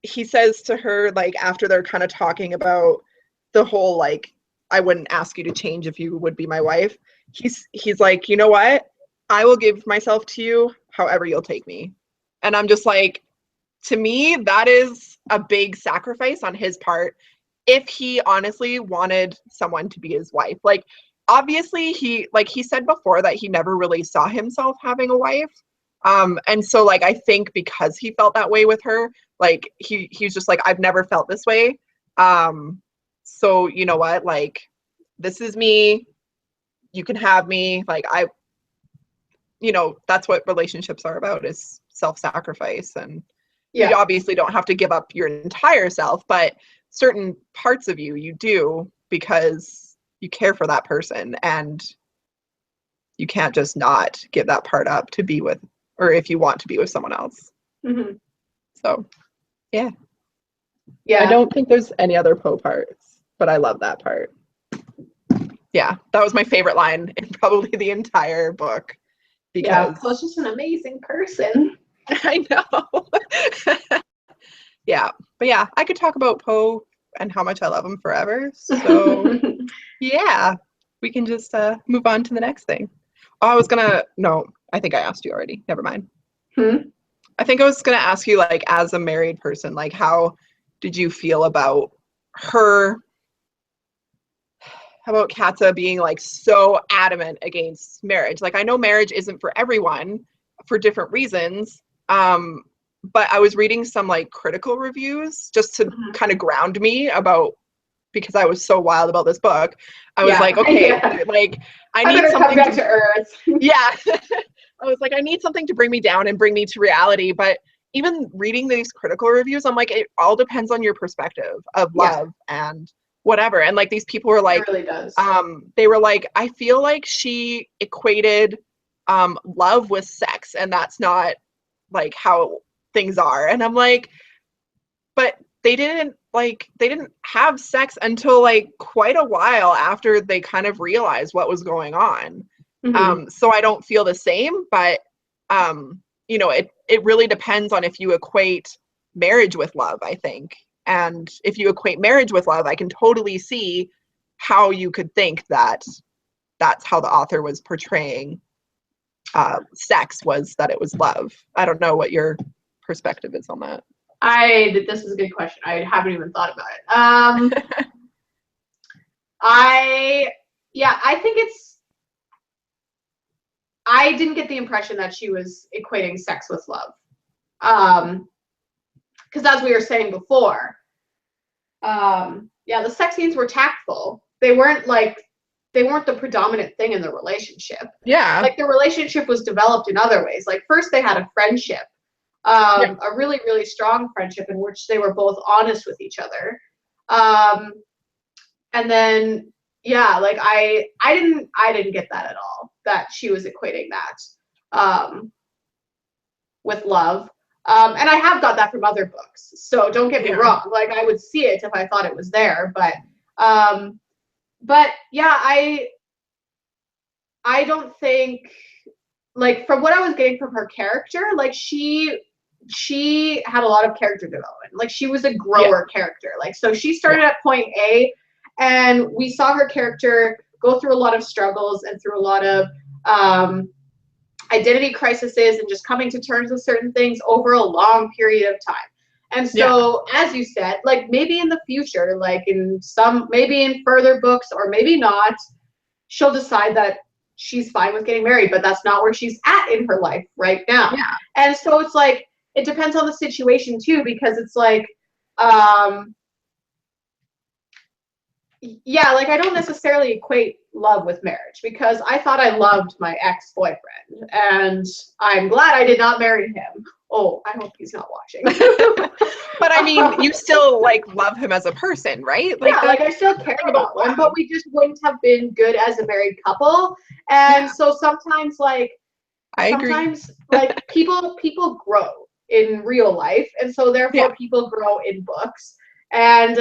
He says to her, like, after they're kind of talking about the whole, like, I wouldn't ask you to change if you would be my wife. He's like, you know what? I will give myself to you however you'll take me. And I'm just like, to me, that is a big sacrifice on his part. if he honestly wanted someone to be his wife. Like, obviously he said before that he never really saw himself having a wife. And so like, I think because he felt that way with her, like he's just like, I've never felt this way. So you know what, like, this is me, you can have me. Like, that's what relationships are about, is self-sacrifice. And you obviously don't have to give up your entire self, but certain parts of you do, because you care for that person, and you can't just not give that part up to be with, or if you want to be with someone else. Mm-hmm. So yeah. I don't think there's any other Poe parts, but I love that part. Yeah, that was my favorite line in probably the entire book. Because Poe's just an amazing person. I know. Yeah, but yeah, I could talk about Poe and how much I love him forever. So yeah, we can just move on to the next thing. Oh, no, I think I asked you already. Never mind. I think I was gonna ask you, like, as a married person, like, how did you feel about her? How about Katza being like so adamant against marriage? Like, I know marriage isn't for everyone for different reasons. But I was reading some like critical reviews just to kind of ground me about, because I was so wild about this book. I was like, okay, like I need something come back to earth. Yeah. I was like, I need something to bring me down and bring me to reality. But even reading these critical reviews, I'm like, it all depends on your perspective of love and whatever. And like, these people were like, it really does. They were like, I feel like she equated love with sex, and that's not like how things are. And I'm like, but they didn't have sex until like quite a while after they kind of realized what was going on. So I don't feel the same, but it really depends on if you equate marriage with love, I think. And if you equate marriage with love, I can totally see how you could think that that's how the author was portraying sex, was that it was love. I don't know what your perspective is on that. This is a good question. I haven't even thought about it. I think I didn't get the impression that she was equating sex with love. Because as we were saying before, the sex scenes were tactful. They weren't the predominant thing in the relationship. Yeah. Like, the relationship was developed in other ways. Like, first they had a friendship, a really, really strong friendship in which they were both honest with each other. And then, like, I didn't get that at all, that she was equating that with love. And I have got that from other books, so don't get me wrong. Like, I would see it if I thought it was there, but yeah, I don't think, like, from what I was getting from her character, like, she had a lot of character development. Like, she was a grower character. Like, so she started at point A, and we saw her character go through a lot of struggles and through a lot of identity crises and just coming to terms with certain things over a long period of time. And so, as you said, like, maybe in the future, like maybe in further books, or maybe not, she'll decide that she's fine with getting married, but that's not where she's at in her life right now. Yeah. And so it's like, it depends on the situation too, because it's like, like, I don't necessarily equate love with marriage, because I thought I loved my ex-boyfriend, and I'm glad I did not marry him. Oh, I hope he's not watching. But I mean, you still like love him as a person, right? Like, I still care about him, but we just wouldn't have been good as a married couple. And so sometimes, like, I agree. Like, people grow in real life, and so therefore people grow in books. And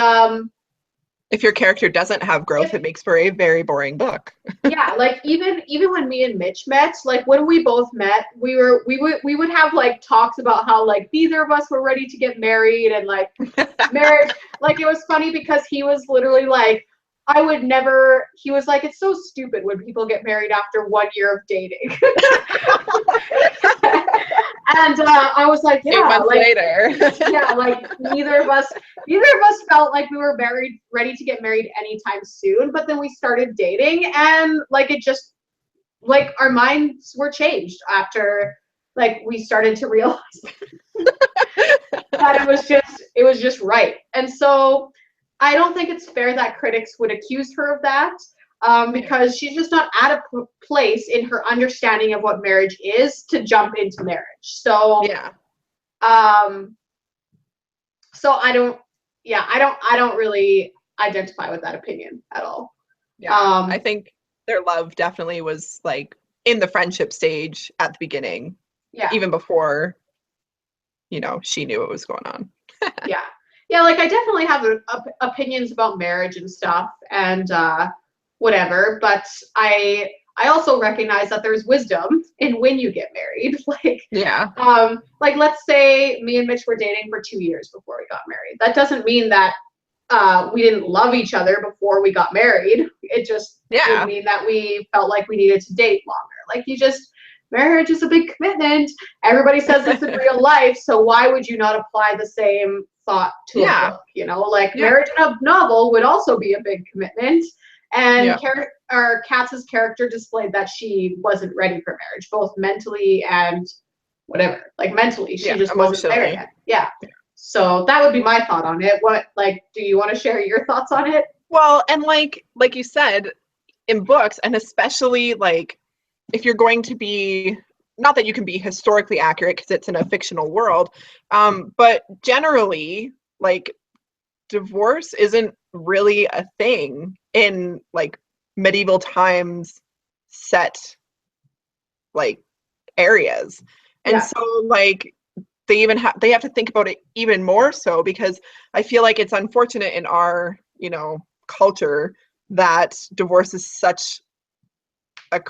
if your character doesn't have growth, it makes for a very boring book. Like, even when me and Mitch met, like, when we both met, we would have like talks about how, like, neither of us were ready to get married, and like marriage, like, it was funny because he was literally like, he was like, it's so stupid when people get married after 1 year of dating. And I was like, 8 months later. yeah, like neither of us felt like we were ready to get married anytime soon. But then we started dating, and like it just like our minds were changed after like we started to realize that it was just right. And so I don't think it's fair that critics would accuse her of that, because she's just not at a place in her understanding of what marriage is to jump into marriage. So yeah. So I don't really identify with that opinion at all. Yeah. I think their love definitely was like in the friendship stage at the beginning. Yeah. Even before, she knew what was going on. Yeah. Yeah, like I definitely have opinions about marriage and stuff and whatever, but I also recognize that there's wisdom in when you get married. Like let's say me and Mitch were dating for 2 years before we got married. That doesn't mean that we didn't love each other before we got married. It just would mean that we felt like we needed to date longer. Like marriage is a big commitment. Everybody says this in real life, so why would you not apply the same thought to a book? Marriage in a novel would also be a big commitment. And Katz's character displayed that she wasn't ready for marriage, both mentally and whatever. Like mentally, she just wasn't there yet. Yeah. So that would be my thought on it. What, do you want to share your thoughts on it? Well, and like you said, in books, and especially if you're going to be, not that you can be historically accurate because it's in a fictional world, but generally, divorce isn't really a thing in medieval times set areas. And so they have to think about it even more so, because I feel like it's unfortunate in our culture that divorce is such a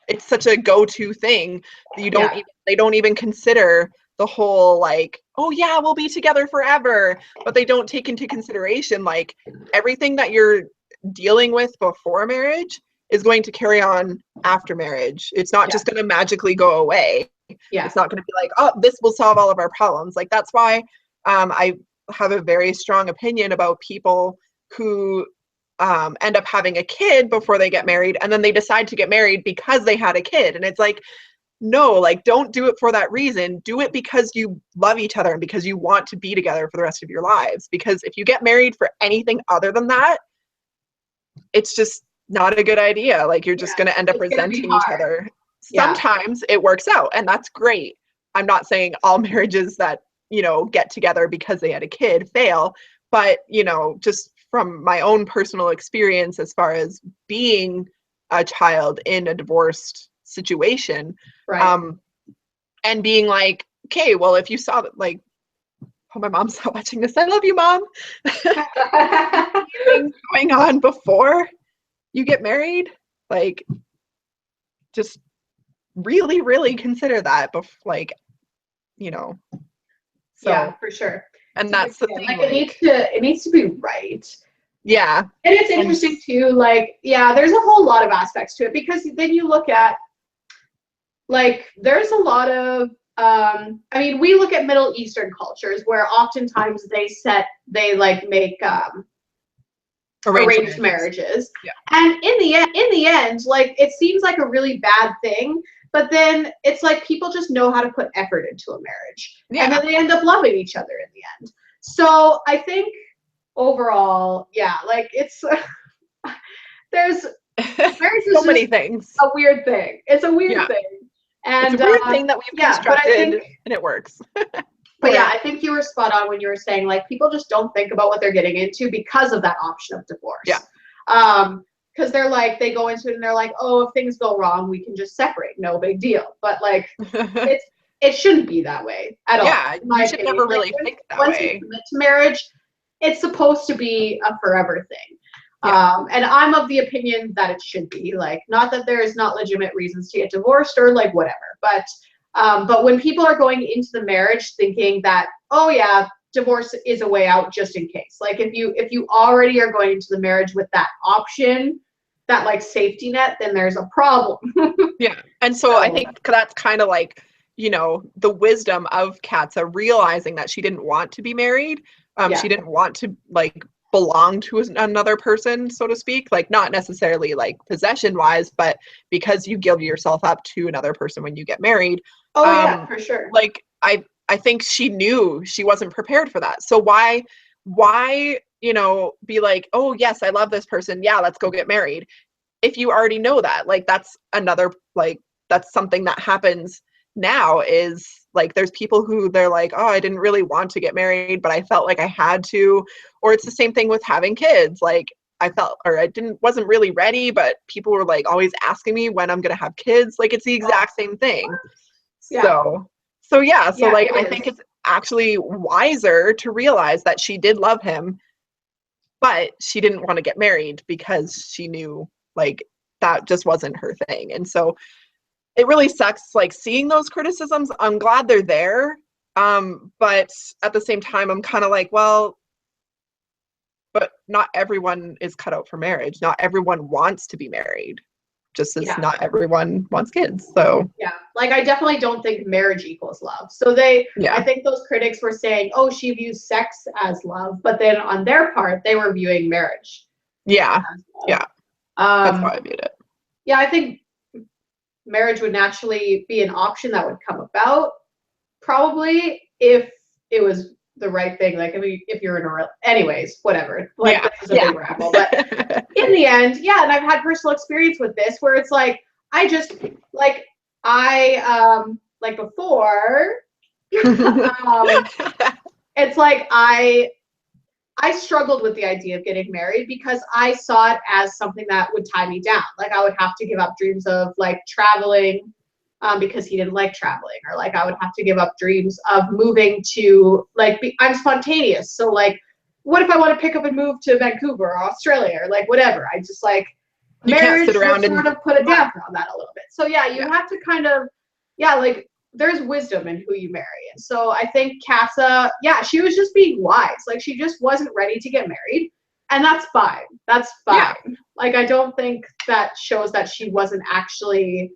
it's such a go-to thing that they don't even consider the whole oh yeah, we'll be together forever, but they don't take into consideration everything that you're dealing with before marriage is going to carry on after marriage. It's not just going to magically go away. It's not going to be oh, this will solve all of our problems. That's why I have a very strong opinion about people who end up having a kid before they get married, and then they decide to get married because they had a kid. And it's no, don't do it for that reason. Do it because you love each other and because you want to be together for the rest of your lives. Because if you get married for anything other than that, it's just not a good idea. You're just going to end up resenting each other. Sometimes it works out, and that's great. I'm not saying all marriages that, get together because they had a kid fail, but, just from my own personal experience as far as being a child in a divorced situation, and being okay, well, if you saw that, oh, my mom's not watching this. I love you, Mom. Things going on before you get married, just really, really consider that. So, yeah, for sure. And that's the thing. It needs to be right. Yeah. And it's interesting too, there's a whole lot of aspects to it, because then you look at there's a lot of we look at Middle Eastern cultures where oftentimes they make arranged marriages. Yeah. And in the end, it seems like a really bad thing, but then it's people just know how to put effort into a marriage. Yeah. And then they end up loving each other in the end. So I think overall, it's there's marriage is so many things. A weird thing. It's a weird thing. And it's a weird thing that we've constructed, and it works. But yeah, I think you were spot on when you were saying people just don't think about what they're getting into because of that option of divorce. Yeah. Because they're they go into it and they're oh, if things go wrong, we can just separate, no big deal. But it shouldn't be that way at all. Yeah, you should never really think that way. Once you commit to marriage, it's supposed to be a forever thing. Yeah. And I'm of the opinion that it should be not that there is not legitimate reasons to get divorced or whatever, but when people are going into the marriage thinking that, oh yeah, divorce is a way out just in case. If you already are going into the marriage with that option, that safety net, then there's a problem. Yeah. And so I think that's kind of you know, the wisdom of Katza realizing that she didn't want to be married. She didn't want to like belong to another person, so to speak, like not necessarily like possession wise, but because you give yourself up to another person when you get married. Oh yeah, for sure. Like I think she knew she wasn't prepared for that. So why, you know, be like, oh yes, I love this person. Yeah, let's go get married. If you already know that, like that's another, like that's something that happens now, is like there's people who they're like, oh, I didn't really want to get married, but I felt like I had to. Or it's the same thing with having kids. Like I felt, or I wasn't really ready, but people were like always asking me when I'm going to have kids. Like it's the exact same thing. Yeah. So yeah, so Yeah, like I think it's actually wiser to realize that she did love him, but she didn't want to get married because she knew like that just wasn't her thing. And so it really sucks like seeing those criticisms. I'm glad they're there. But at the same time, I'm kind of like, well, but not everyone is cut out for marriage. Not everyone wants to be married, just as not everyone wants kids. So yeah, like I definitely don't think marriage equals love. So I think those critics were saying, oh, she views sex as love, but then on their part, they were viewing marriage. Yeah. That's how I viewed it. Yeah, I think marriage would naturally be an option that would come about, probably if it was the right thing. Like if you're in a anyways, whatever. Like this is a big ramble, but in the end, yeah. And I've had personal experience with this where it's like I just like like before. It's like I struggled with the idea of getting married because I saw it as something that would tie me down. Like I would have to give up dreams of like traveling because he didn't like traveling, or like I would have to give up dreams of moving to like I'm spontaneous. So like, what if I want to pick up and move to Vancouver or Australia or like whatever? I just like marriage would sort of put a damper on that a little bit. So yeah, you have to kind of like there's wisdom in who you marry. And so I think Casa, she was just being wise. Like she just wasn't ready to get married. And that's fine. That's fine. Yeah. Like I don't think that shows that she wasn't actually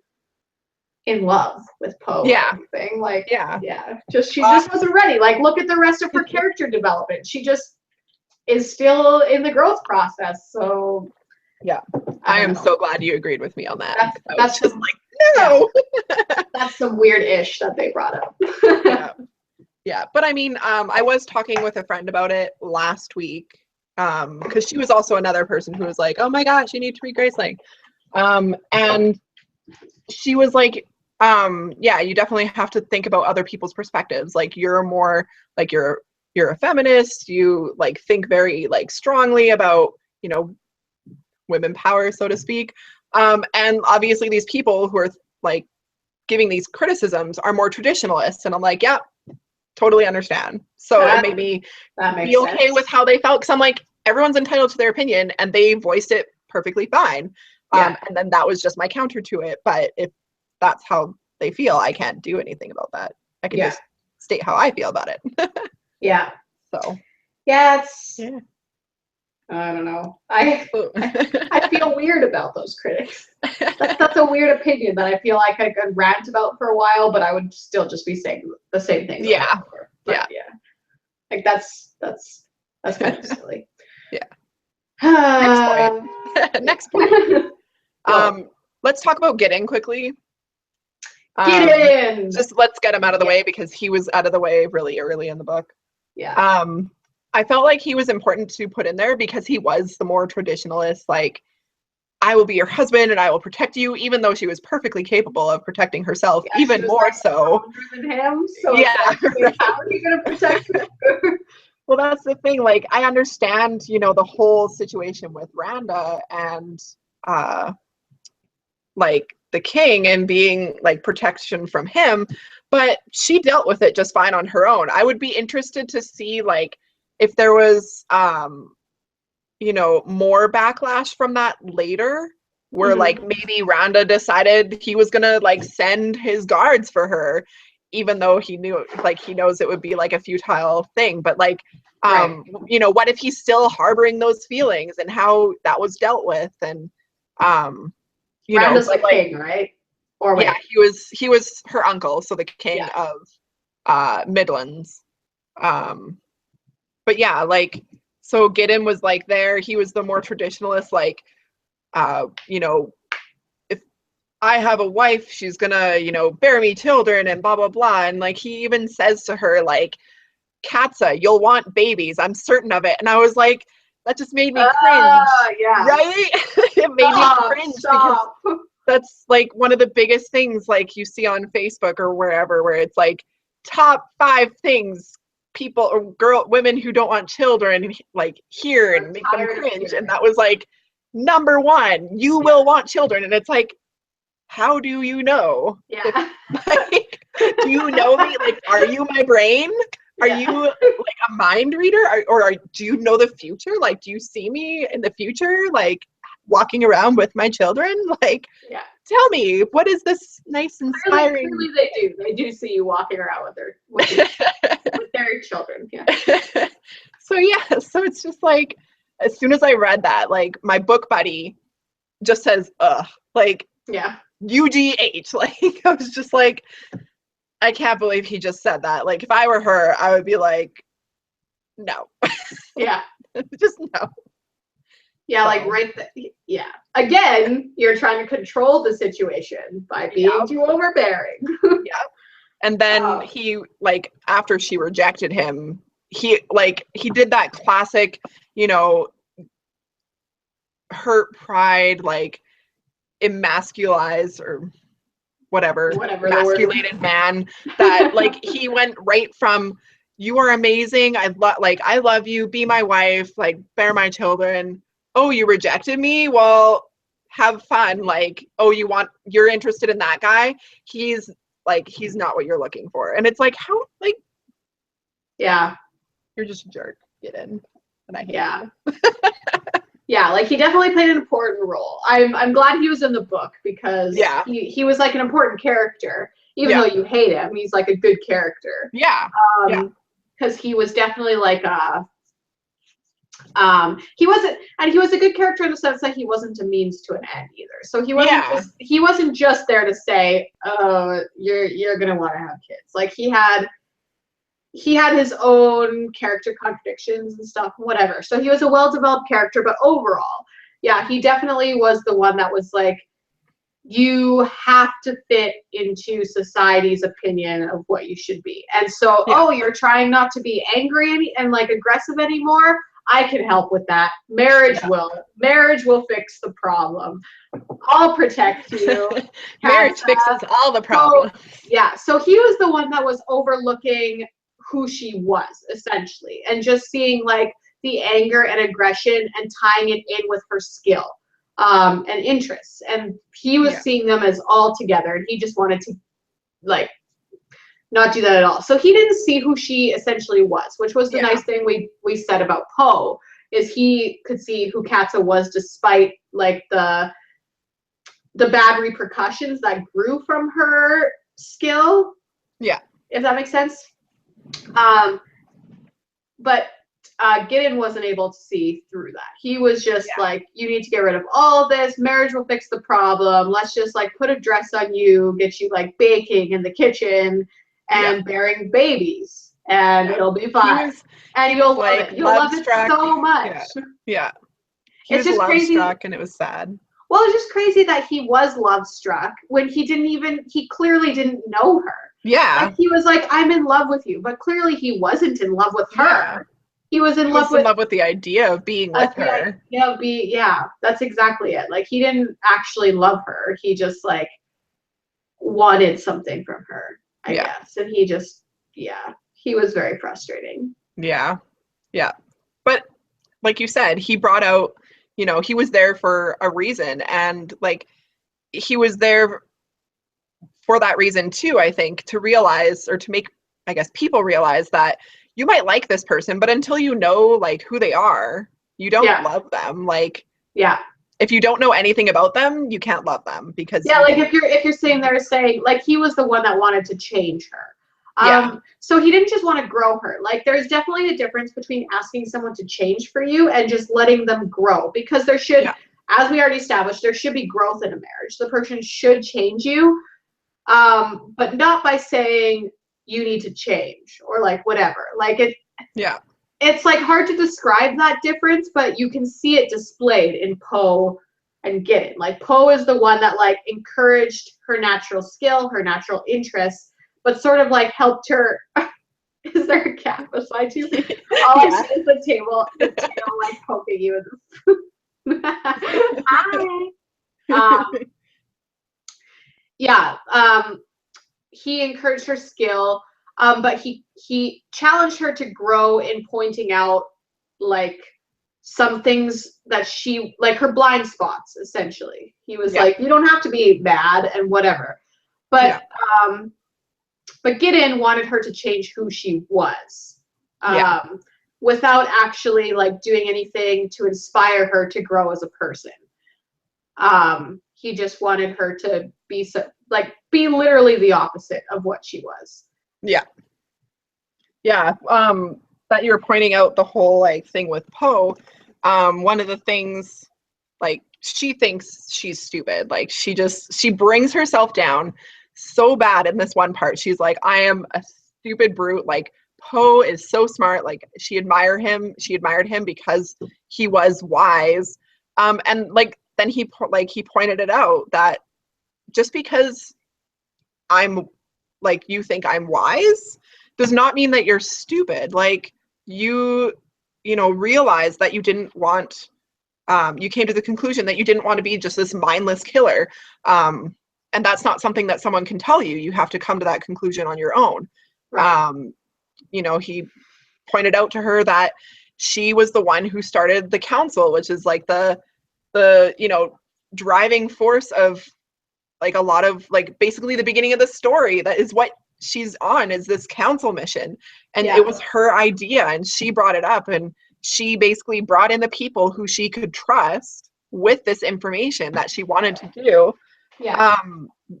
in love with Poe or anything. Like she just wasn't ready. Like look at the rest of her character development. She just is still in the growth process. So yeah. I am so glad you agreed with me on that. That's just like no. That's some weird ish that they brought up. Yeah. But I mean, I was talking with a friend about it last week, because she was also another person who was like, oh my gosh, you need to read Graceling. And she was like, you definitely have to think about other people's perspectives. Like you're more like you're a feminist, you like think very like strongly about, you know, women power, so to speak. And obviously these people who are like giving these criticisms are more traditionalists. And I'm like, yeah, totally understand. So it made me be okay with how they felt. Cause I'm like, everyone's entitled to their opinion and they voiced it perfectly fine. And then that was just my counter to it. But if that's how they feel, I can't do anything about that. I can just state how I feel about it. So it's I don't know. I feel weird about those critics. That's a weird opinion that I feel like I could rant about for a while, but I would still just be saying the same thing. Like that's kind of silly. Next point. Let's talk about Gideon quickly. Gideon! Just let's get him out of the way because he was out of the way really early in the book. I felt like he was important to put in there because he was the more traditionalist, like, I will be your husband and I will protect you, even though she was perfectly capable of protecting herself, even more like so. Than him, so how are you going to protect her? Well, that's the thing. Like, I understand, you know, the whole situation with Randa and, like, the king and being, like, protection from him, but she dealt with it just fine on her own. I would be interested to see, like, if there was, you know, more backlash from that later, where like maybe Randa decided he was gonna like send his guards for her, even though he knew, like, he knows it would be like a futile thing. But like, you know, what if he's still harboring those feelings and how that was dealt with? And you Randa's know, the king, right? Or wait. Yeah, he was her uncle, so the king of Midlands. But yeah, like, so Gideon was like there. He was the more traditionalist, like, you know, if I have a wife, she's gonna, you know, bear me children and blah blah blah. And like he even says to her, like, Katza, you'll want babies. I'm certain of it. And I was like, that just made me cringe. Yeah. Right? It made me cringe because that's like one of the biggest things like you see on Facebook or wherever, where it's like top 5 things people or women who don't want children like hear and make them cringe. And that was like number 1, you will want children. And it's like, how do you know? Yeah. Like, do you know me? Like, are you my brain? Are you like a mind reader? Or do you know the future? Like, do you see me in the future? Like, walking around with my children? Like, tell me, what is this nice, inspiring? Clearly they do. They do see you walking around with their children. Yeah. So yeah, so it's just like, as soon as I read that, like my book buddy just says, ugh, like, UGH. Like, I was just like, I can't believe he just said that. Like, if I were her, I would be like, no. Yeah. Just no. Yeah, like yeah. Again, you're trying to control the situation by being too overbearing. And then he, like, after she rejected him, he did that classic, you know, hurt pride, like, emasculized or whatever emasculated man that like he went right from, you are amazing, I love you, be my wife, like bear my children, oh, you rejected me, well, have fun, like, oh, you're interested in that guy, he's not what you're looking for. And it's like, how, like, you're just a jerk, get in. And I hate you. Yeah, like he definitely played an important role. I'm glad he was in the book because he was like an important character. Even though you hate him, he's like a good character. Because he was definitely like he was a good character in the sense that he wasn't a means to an end either. So he wasn't just there to say, oh, you're gonna want to have kids. Like he had his own character contradictions and stuff, whatever. So he was a well-developed character, but overall, he definitely was the one that was like, you have to fit into society's opinion of what you should be. And so, you're trying not to be angry and like aggressive anymore. I can help with that. Marriage will fix the problem. I'll protect you. Marriage fixes all the problems. So he was the one that was overlooking who she was essentially, and just seeing like the anger and aggression and tying it in with her skill and interests, and he was seeing them as all together, and he just wanted to like not do that at all. So he didn't see who she essentially was, which was the nice thing we said about Poe, is he could see who Katza was despite like the bad repercussions that grew from her skill, if that makes sense. But Gideon wasn't able to see through that. He was just like, you need to get rid of all this. Marriage will fix the problem. Let's just like put a dress on you, get you like baking in the kitchen and bearing babies, and it'll be fine. And you'll love it. You'll love it so much. He was love struck, and it was sad. Well, it's just crazy that he was love struck when he clearly didn't know her. Like he was like, I'm in love with you, but clearly he wasn't in love with her. He was in love with the idea of being with her. That's exactly it. Like he didn't actually love her. He just like wanted something from her, I guess. And he just, he was very frustrating. But like you said, he brought out, you know, he was there for a reason, and like he was there for that reason too, I think, to realize, or to make, I guess, people realize that you might like this person, but until you know like who they are, you don't love them. Like, if you don't know anything about them, you can't love them, because like if you're sitting there saying, like, he was the one that wanted to change her. So he didn't just want to grow her. Like, there's definitely a difference between asking someone to change for you and just letting them grow, because there should, as we already established, there should be growth in a marriage. The person should change you, but not by saying you need to change or like whatever. Like it's like hard to describe that difference, but you can see it displayed in Poe and Gideon. Like Poe is the one that like encouraged her natural skill, her natural interests, but sort of like helped her. Is there a cat beside you? All I see is the tail like poking you with Hi. He encouraged her skill, but he challenged her to grow in pointing out like some things that she like her blind spots. Essentially, he was like, you don't have to be mad and whatever, but Gideon wanted her to change who she was, without actually like doing anything to inspire her to grow as a person. He just wanted her to be be literally the opposite of what she was. Yeah. That you were pointing out the whole like thing with Poe. One of the things, like, she thinks she's stupid. Like she brings herself down so bad in this one part. She's like, I am a stupid brute. Like, Poe is so smart. Like, she admired him because he was wise. And like then he pointed it out that just because I'm like, you think I'm wise does not mean that you're stupid. Like, you realize that you didn't want, you came to the conclusion that you didn't want to be just this mindless killer. And that's not something that someone can tell you. You have to come to that conclusion on your own. Right. He pointed out to her that she was the one who started the council, which is like the driving force of like a lot of like basically the beginning of the story. That is what she's on, is this council mission. And it was her idea, and she brought it up, and she basically brought in the people who she could trust with this information that she wanted to do.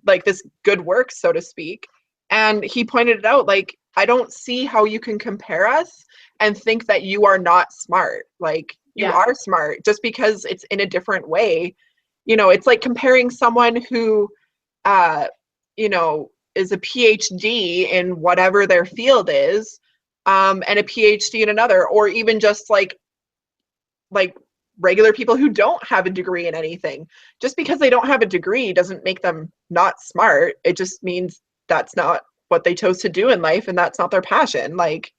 Like this good work, so to speak. And he pointed it out, like, I don't see how you can compare us and think that you are not smart. Like, you are smart just because it's in a different way. It's like comparing someone who is a PhD in whatever their field is, and a PhD in another, or even just like regular people who don't have a degree in anything. Just because they don't have a degree doesn't make them not smart. It just means that's not what they chose to do in life, and that's not their passion. Like,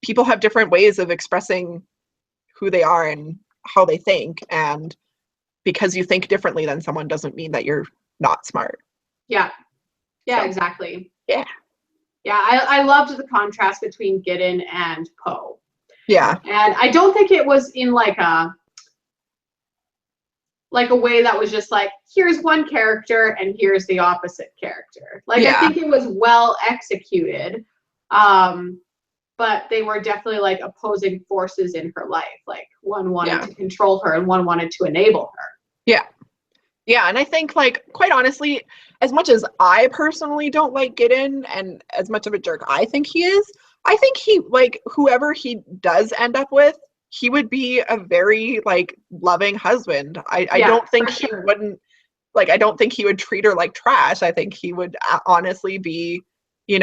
people have different ways of expressing who they are and how they think, and because you think differently than someone doesn't mean that you're not smart. Exactly. I loved the contrast between Gideon and Poe. And I don't think it was in like a way that was just like, here's one character and here's the opposite character. Like, I think it was well executed, but they were definitely like opposing forces in her life. Like, one wanted to control her and one wanted to enable her. And I think, like, quite honestly, as much as I personally don't like Gideon, and as much of a jerk I think he is, I think he, like, whoever he does end up with, he would be a very, like, loving husband. I don't think he wouldn't, like, I don't think he would treat her like trash. I think he would honestly be, in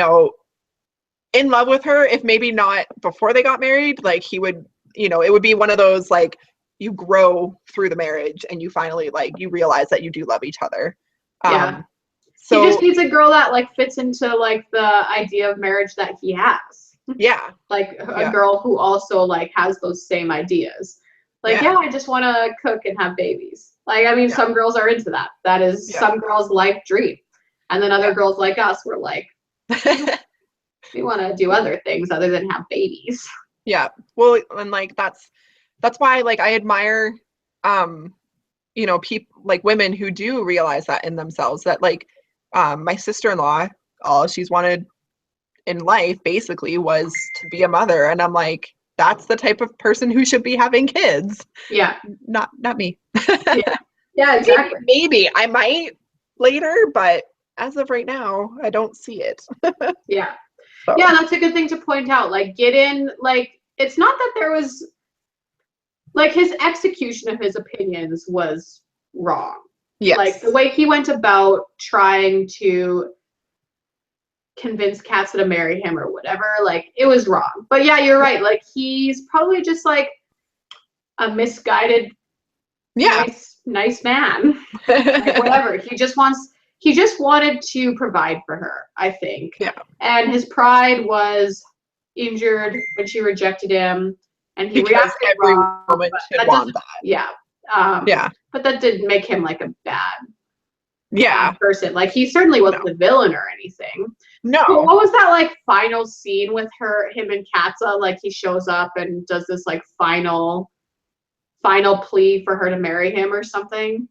love with her, if maybe not before they got married. Like, he would, it would be one of those, like, you grow through the marriage and you finally, like, you realize that you do love each other. So he just needs a girl that like fits into like the idea of marriage that he has. Like a girl who also like has those same ideas. Like, I just want to cook and have babies. Like, I mean, some girls are into that. That is some girls' life dream. And then other girls like us, we're like, we want to do other things other than have babies. Well, and like that's why, like, I admire people, like, women who do realize that in themselves, that, like, my sister-in-law, all she's wanted in life basically was to be a mother, and I'm like, that's the type of person who should be having kids. Not me. Exactly. Maybe I might later, but as of right now, I don't see it. That's a good thing to point out. Like, Gideon, like, it's not that there was, like, his execution of his opinions was wrong. Yes. Like the way he went about trying to convince Katza to marry him or whatever, like it was wrong. But yeah, you're right. Like he's probably just like a misguided, Yeah. nice man. Like whatever. He just wanted to provide for her, I think. Yeah. And his pride was injured when she rejected him, and he Because reacted every wrong. woman But should that want doesn't, that. yeah. Yeah. But that didn't make him like a Yeah. bad person. Like he certainly wasn't the villain or anything. No. But what was that like final scene with him and Katza? Like he shows up and does this like final plea for her to marry him or something.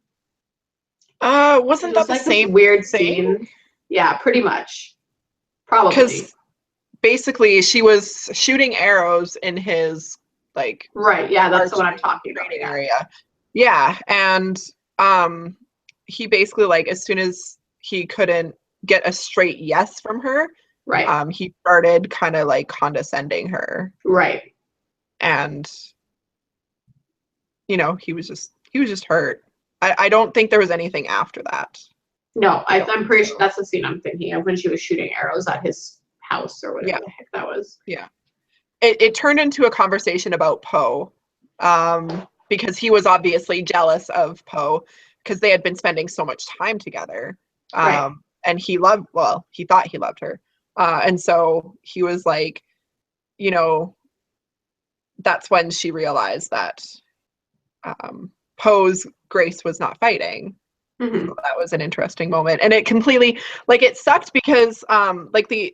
It Wasn't that was the like this same weird thing? scene. Yeah, pretty much. Probably. Because basically she was shooting arrows in his like Right, yeah, that's what I'm talking about. training Yeah. area. Yeah, and he basically like as soon as he couldn't get a straight yes from her, Right. he started kind of like condescending her. Right. And you know, he was just hurt. I don't think there was anything after that. No, I'm pretty so. sure that's the scene I'm thinking of when she was shooting arrows at his house or whatever the heck that was. Yeah. It turned into a conversation about Poe, because he was obviously jealous of Poe because they had been spending so much time together. Right. And he thought he loved her. And so he was like, you know, that's when she realized that Poe's Grace was not fighting. Mm-hmm. So that was an interesting moment. And it completely, like, it sucked because, like, the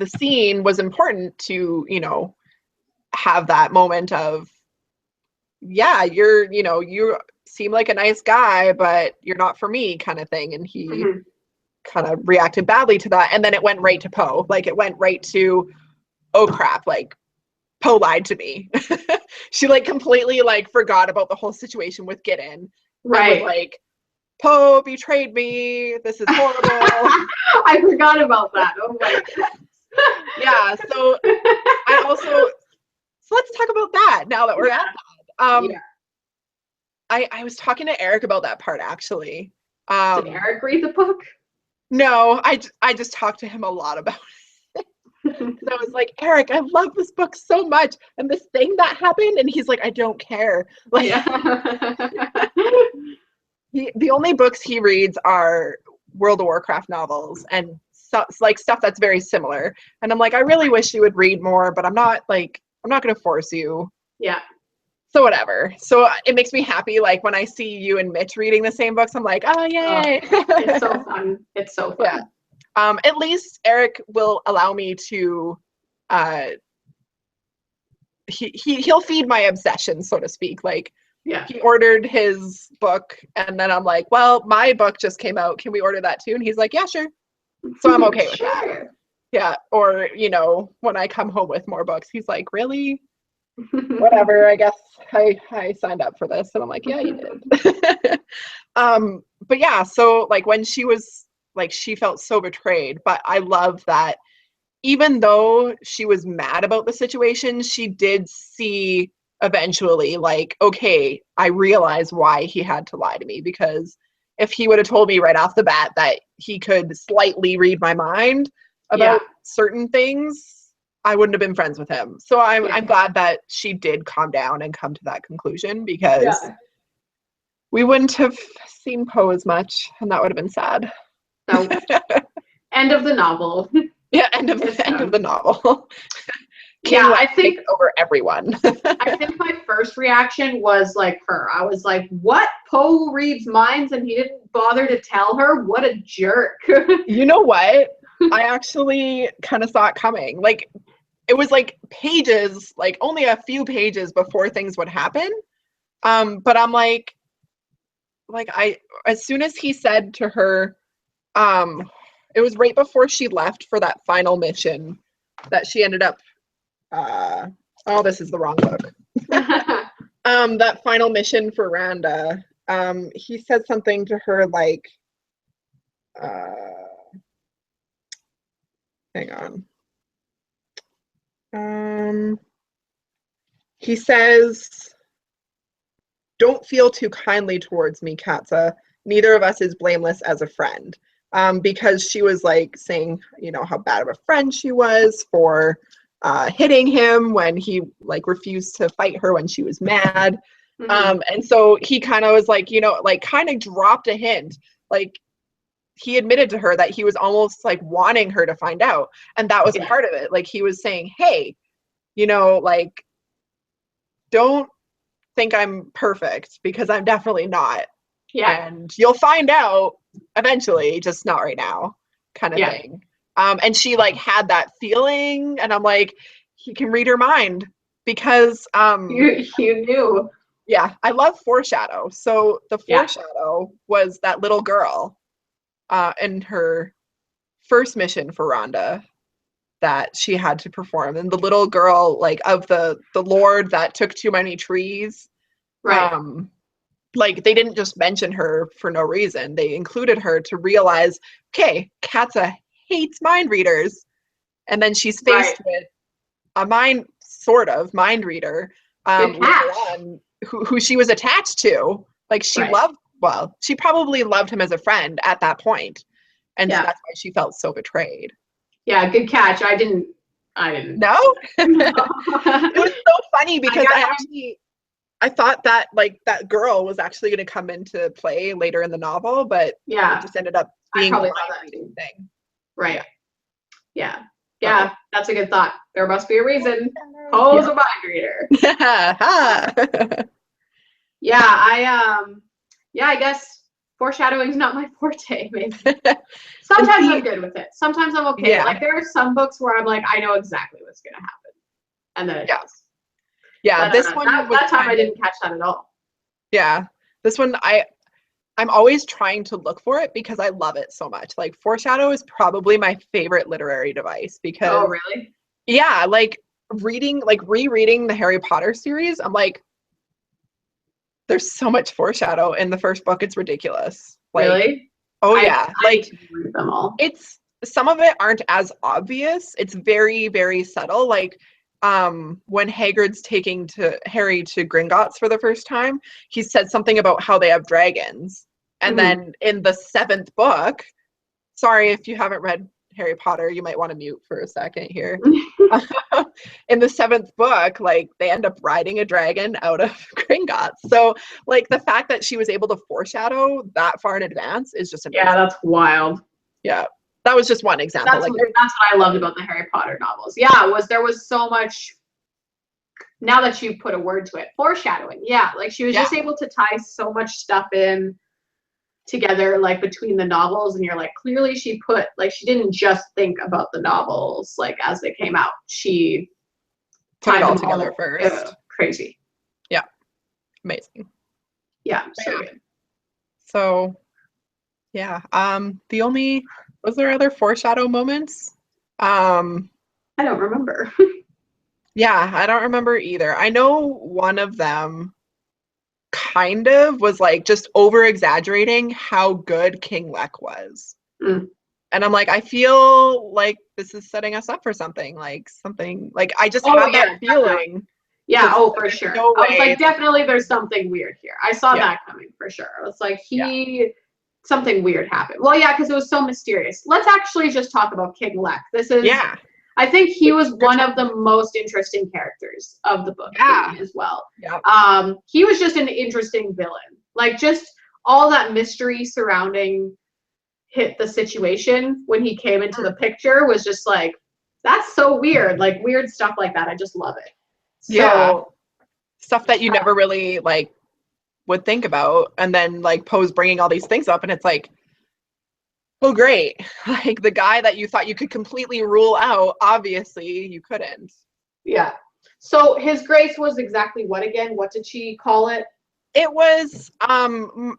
scene was important to, you know, have that moment of, yeah, you seem like a nice guy, but you're not for me kind of thing. And he Mm-hmm. kind of reacted badly to that. And then it went right to Poe. Like, it went right to, oh crap, like, Poe lied to me. She like completely like forgot about the whole situation with Gideon. Right. And was like, Poe betrayed me. This is horrible. I forgot about that. Oh my goodness. Yeah. So let's talk about that now that we're at that. Yeah. I was talking to Eric about that part actually. Did Eric read the book? No, I just talked to him a lot about it. So I was like, Eric, I love this book so much, and this thing that happened, and he's like, I don't care. Like, yeah. the only books he reads are World of Warcraft novels and like stuff that's very similar. And I'm like, I really wish you would read more, but I'm not going to force you. Yeah. So whatever. So it makes me happy. Like when I see you and Mitch reading the same books, I'm like, oh yay! It's so fun. It's so fun. Yeah. At least Eric will allow me to. He'll feed my obsession, so to speak. Like, yeah, he ordered his book, and then I'm like, well, my book just came out. Can we order that too? And he's like, yeah, sure. So I'm okay with that. Yeah. Or, you know, when I come home with more books, he's like, really? Whatever. I guess I signed up for this. And I'm like, yeah, you did. But yeah, so like when she was like, she felt so betrayed, but I love that even though she was mad about the situation, she did see eventually, like, okay, I realize why he had to lie to me, because if he would have told me right off the bat that he could slightly read my mind about certain things, I wouldn't have been friends with him. So I'm glad that she did calm down and come to that conclusion, because we wouldn't have seen Poe as much, and that would have been sad. So, end of the novel. Yeah, end of the novel. I think over everyone. I think my first reaction was like her. I was like, "What? Poe reads minds and he didn't bother to tell her? What a jerk!" You know what? I actually kind of saw it coming. Like, it was like pages, like only a few pages before things would happen. But I'm like as soon as he said to her, it was right before she left for that final mission that she ended up oh, this is the wrong book. That final mission for Randa, he said something to her like, hang on. He says, don't feel too kindly towards me, Katza. Neither of us is blameless as a friend. Because she was like saying, you know, how bad of a friend she was for hitting him when he like refused to fight her when she was mad. And so he kind of was like, you know, like kind of dropped a hint. Like he admitted to her that he was almost like wanting her to find out. And that was part of it. Like he was saying, hey, you know, like, don't think I'm perfect because I'm definitely not. Yeah. And you'll find out eventually, just not right now, kind of thing. And she like had that feeling, and I'm like, he can read her mind because you knew. Yeah, I love foreshadow. So the foreshadow was that little girl in her first mission for Rhonda that she had to perform, and the little girl like of the lord that took too many trees. Right. Like they didn't just mention her for no reason. They included her to realize, okay, Katza hates mind readers. And then she's faced with a mind reader later on who she was attached to. Like she she probably loved him as a friend at that point. And so that's why she felt so betrayed. Yeah, good catch. I didn't. No? It was so funny because I thought that like that girl was actually going to come into play later in the novel, but it just ended up being a mind reading thing. Right. Yeah. Yeah, that's a good thought. There must be a reason. Poe's a mind reader. I guess foreshadowing is not my forte, maybe. Sometimes I'm good with it. Sometimes I'm okay. Yeah. Like there are some books where I'm like, I know exactly what's gonna happen. And then it does. Yeah, but, this one that time I didn't catch that at all. Yeah. This one I'm always trying to look for it because I love it so much. Like foreshadow is probably my favorite literary device because oh really? Yeah, like rereading the Harry Potter series, I'm like, there's so much foreshadow in the first book, it's ridiculous. Like, really? Oh yeah. I read them all. It's some of it aren't as obvious. It's very, very subtle. Like when Hagrid's taking Harry to Gringotts for the first time, he said something about how they have dragons. And then in the 7th book, sorry if you haven't read Harry Potter, you might want to mute for a second here. In the 7th book, like they end up riding a dragon out of Gringotts. So like the fact that she was able to foreshadow that far in advance is just amazing. Yeah, that's wild. Yeah. That was just one example. That's what I loved about the Harry Potter novels. Yeah, there was so much, now that you put a word to it, foreshadowing. Yeah, like she was just able to tie so much stuff in together, like between the novels, and you're like, clearly she didn't just think about the novels like as they came out. She put it all together first. Crazy. Yeah. Amazing. Yeah, so good. So yeah. Was there other foreshadow moments? I don't remember. Yeah, I don't remember either. I know one of them kind of was like just over exaggerating how good King Lek was. And I'm like, I feel like this is setting us up for something I just had that feeling. Yeah, for sure. I was like, definitely there's something weird here. I saw that coming for sure. I was like, something weird happened. Well, yeah, because it was so mysterious. Let's actually just talk about King Lek. I think he was one of the most interesting characters of the book as well. Yeah. He was just an interesting villain. Like just all that mystery surrounding the situation when he came into the picture was just like, that's so weird. Like weird stuff like that. I just love it. So, stuff that you never really like would think about, and then like Poe's bringing all these things up, and it's like, oh great, like the guy that you thought you could completely rule out, obviously you couldn't. Yeah. So his grace was exactly what again? What did she call it? It was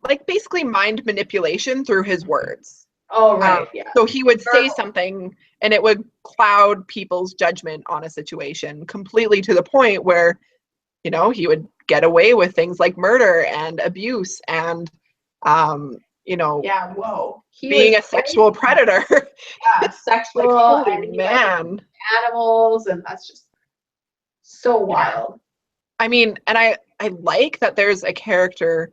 like basically mind manipulation through his words. Oh right. Yeah. So he would say something and it would cloud people's judgment on a situation completely to the point where, you know, he would get away with things like murder and abuse and you know, being a sexual predator. Yeah, sexual, like, holy man. Animals, and that's just so wild. I mean, and I like that there's a character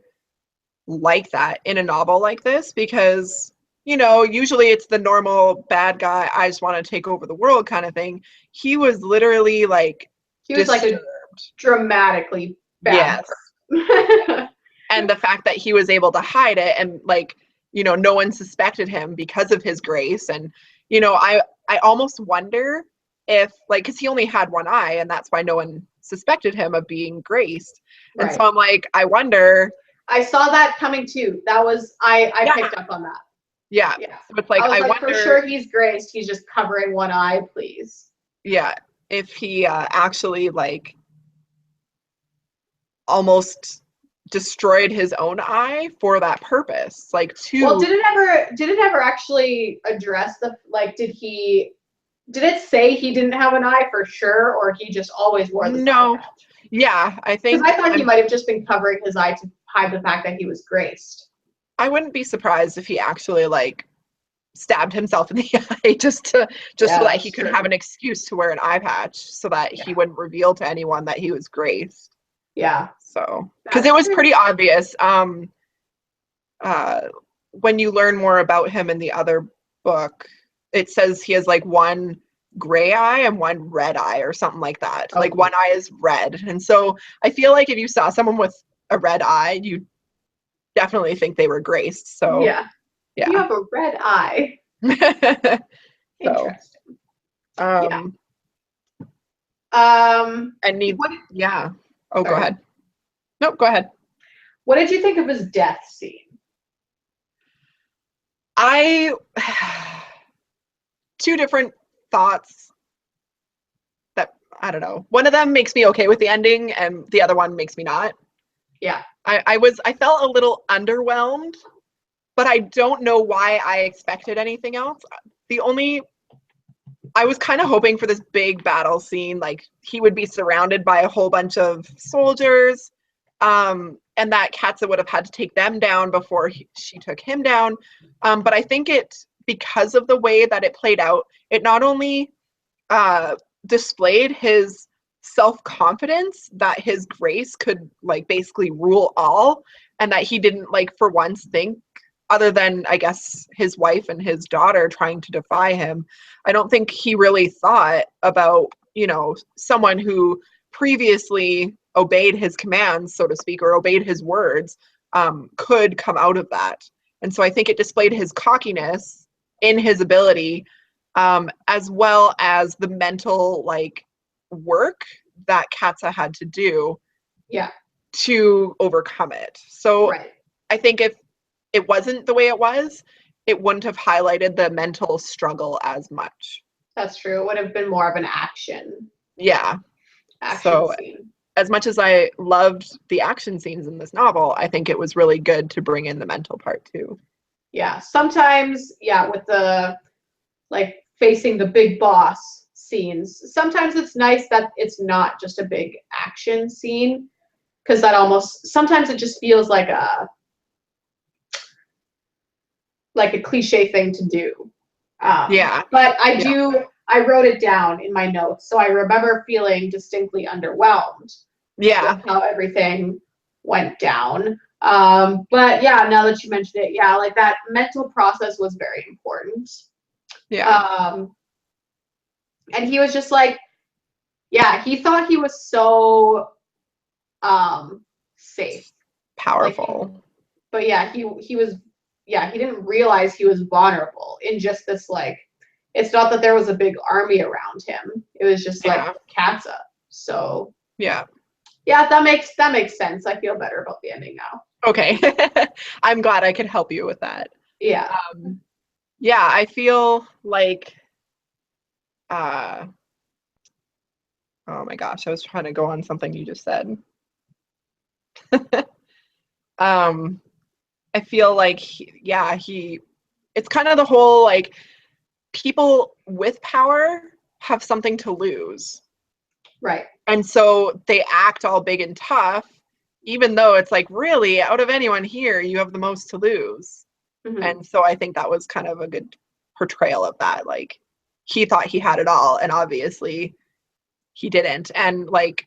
like that in a novel like this because, you know, usually it's the normal bad guy, I just want to take over the world kind of thing. He was literally like He was like disturbed. a dramatically bad Yes. person. And the fact that he was able to hide it and like, you know, no one suspected him because of his grace. And, you know, I almost wonder if like, because he only had one eye and that's why no one suspected him of being graced. And Right. so I'm like, I wonder. I saw that coming too. That was I Yeah. picked up on that. Yeah. Yeah. So it's like, I was I like, for wonder, sure he's graced. He's just covering one eye, please. yeah, if he actually like almost destroyed his own eye for that purpose, like Well, to. did it ever actually address the like did it say he didn't have an eye for sure or he just always wore this eye No. patch? Yeah, I Because think I thought he might have just been covering his eye to hide the fact that he was graced. I wouldn't be surprised if he actually like stabbed himself in the eye just so Yeah, that he that's could true. have an excuse to wear an eye patch so that he Yeah. wouldn't reveal to anyone that he was graced. Yeah. So, because That's it was true. pretty obvious. Uh, when you learn more about him in the other book, it says he has like one gray eye and one red eye or something like that. Oh. Like one eye is red. And so I feel like if you saw someone with a red eye, you definitely think they were graced. So, Yeah. yeah. You have a red eye. So, Interesting. Yeah. um, I need, What? yeah. Oh, go Sorry. ahead. Nope, go ahead. What did you think of his death scene? I, two different thoughts that, I don't know. One of them makes me okay with the ending and the other one makes me not. Yeah. I felt a little underwhelmed, but I don't know why I expected anything else. I was kind of hoping for this big battle scene, like he would be surrounded by a whole bunch of soldiers, and that Katza would have had to take them down before she took him down. But I think because of the way that it played out, it not only displayed his self-confidence that his grace could like basically rule all, and that he didn't like for once think, other than I guess his wife and his daughter trying to defy him, I don't think he really thought about, you know, someone who previously obeyed his commands, so to speak, or obeyed his words, could come out of that. And so I think it displayed his cockiness in his ability, as well as the mental like work that Katza had to do, Yeah, to overcome it. So right. I think if it wasn't the way it was, it wouldn't have highlighted the mental struggle as much. That's true. It would have been more of an Yeah. action So scene. as much as I loved the action scenes in this novel, I think it was really good to bring in the mental part too. Yeah. Sometimes, yeah, with the like facing the big boss scenes, sometimes it's nice that it's not just a big action scene because that almost sometimes it just feels like a cliche thing to do. Yeah. But Yeah. I wrote it down in my notes, so I remember feeling distinctly underwhelmed Yeah. with how everything went down. But yeah, now that you mentioned it, yeah, like that mental process was very important. Yeah. And he was just like, yeah, he thought he was so safe. Powerful. Like, but yeah, he was, yeah, he didn't realize he was vulnerable in just this like, it's not that there was a big army around him. It was just like Katza. So yeah. Yeah, that makes sense. I feel better about the ending now. Okay. I'm glad I could help you with that. Yeah. Yeah, I feel like uh oh my gosh, I was trying to go on something you just said. um I feel like it's kind of the whole like people with power have something to lose. Right. And so they act all big and tough, even though it's like, really, out of anyone here, you have the most to lose. Mm-hmm. And so I think that was kind of a good portrayal of that. Like, he thought he had it all, and obviously he didn't. And like,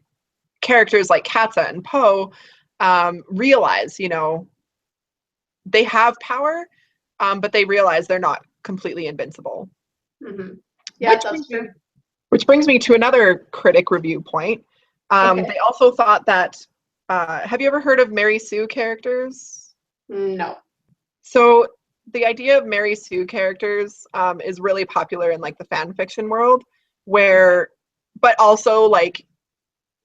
characters like Katza and Poe realize, they have power, but they realize they're not completely invincible. Mm-hmm. Yeah, that's true. Which brings me to another critic review point. They also thought that, have you ever heard of Mary Sue characters? No. So the idea of Mary Sue characters is really popular in like the fan fiction world, but also like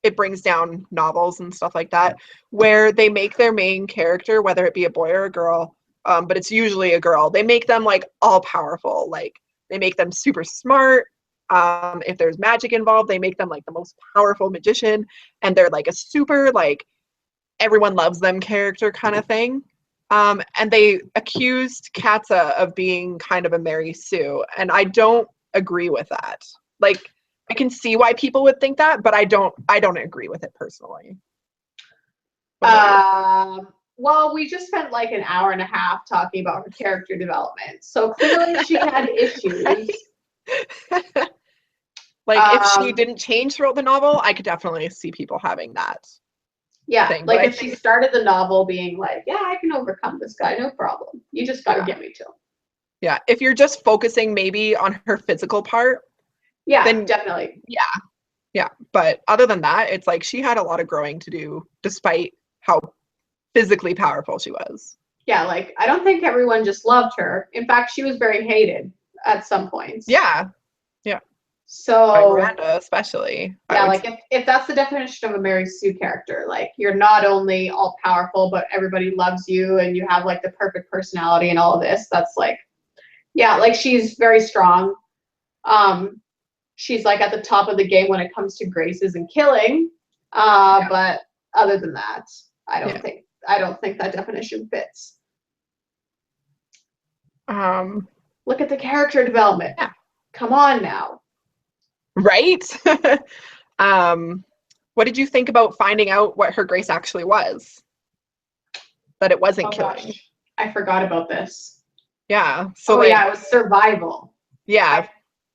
it brings down novels and stuff like that, where they make their main character, whether it be a boy or a girl, but it's usually a girl, they make them like all powerful. Like they make them super smart. If there's magic involved, they make them like the most powerful magician, and they're like a super like everyone loves them character kind of thing. And they accused Katza of being kind of a Mary Sue, and I don't agree with that. Like I can see why people would think that, but I don't agree with it personally. Well, we just spent like an hour and a half talking about her character development, so clearly she had issues. Like if she didn't change throughout the novel, I could definitely see people having that. Yeah, thing. Like if she started the novel being like, yeah, I can overcome this guy, no problem. You just gotta get me to him. Yeah, if you're just focusing maybe on her physical part. Yeah, then definitely. Yeah. But other than that, it's like she had a lot of growing to do despite how physically powerful she was. Yeah, like I don't think everyone just loved her. In fact, she was very hated at some points. Yeah. So by Miranda especially. Yeah, like if that's the definition of a Mary Sue character, like you're not only all powerful, but everybody loves you and you have like the perfect personality and all of this, that's like, yeah, like she's very strong. She's like at the top of the game when it comes to graces and killing. But other than that, I don't think that definition fits. Look at the character development. Yeah. Come on now. Right? What did you think about finding out what her grace actually was? That it wasn't killing. Gosh. I forgot about this. Yeah. So it was survival. Yeah.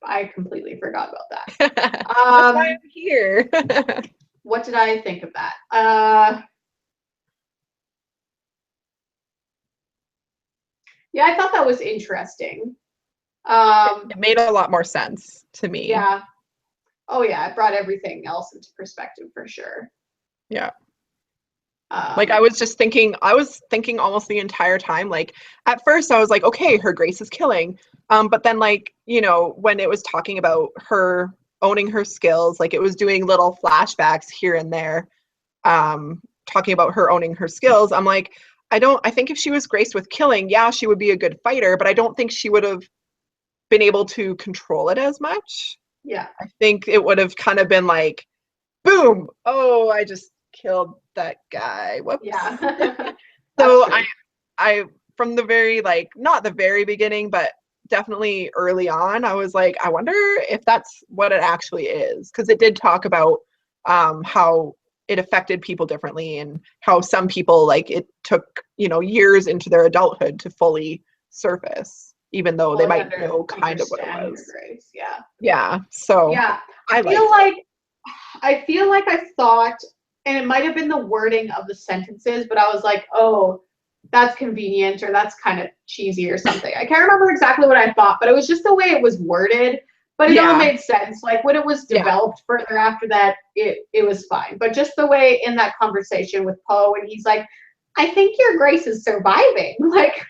I completely forgot about that. That's why I'm here. What did I think of that? Yeah, I thought that was interesting. It made a lot more sense to me. Yeah. Oh yeah, it brought everything else into perspective for sure. Yeah. Like I was thinking almost the entire time, like at first I was like, okay, her grace is killing. But then like, when it was talking about her owning her skills, like it was doing little flashbacks here and there, talking about her owning her skills. I'm like, I think if she was graced with killing, yeah, she would be a good fighter, but I don't think she would have been able to control it as much. Yeah. I think it would have kind of been like, boom, oh, I just killed that guy. Whoops. Yeah. So I from the very, like, not the very beginning, but definitely early on, I was like, I wonder if that's what it actually is. Because it did talk about how it affected people differently and how some people, like, it took, years into their adulthood to fully surface, even though they might know kind of what it was. Grace. Yeah. Yeah. So yeah. I feel like I thought, and it might have been the wording of the sentences, but I was like, oh, that's convenient, or that's kind of cheesy or something. I can't remember exactly what I thought, but it was just the way it was worded. But it all made sense. Like when it was developed further after that, it was fine. But just the way in that conversation with Poe, and he's like, I think your grace is surviving. Like,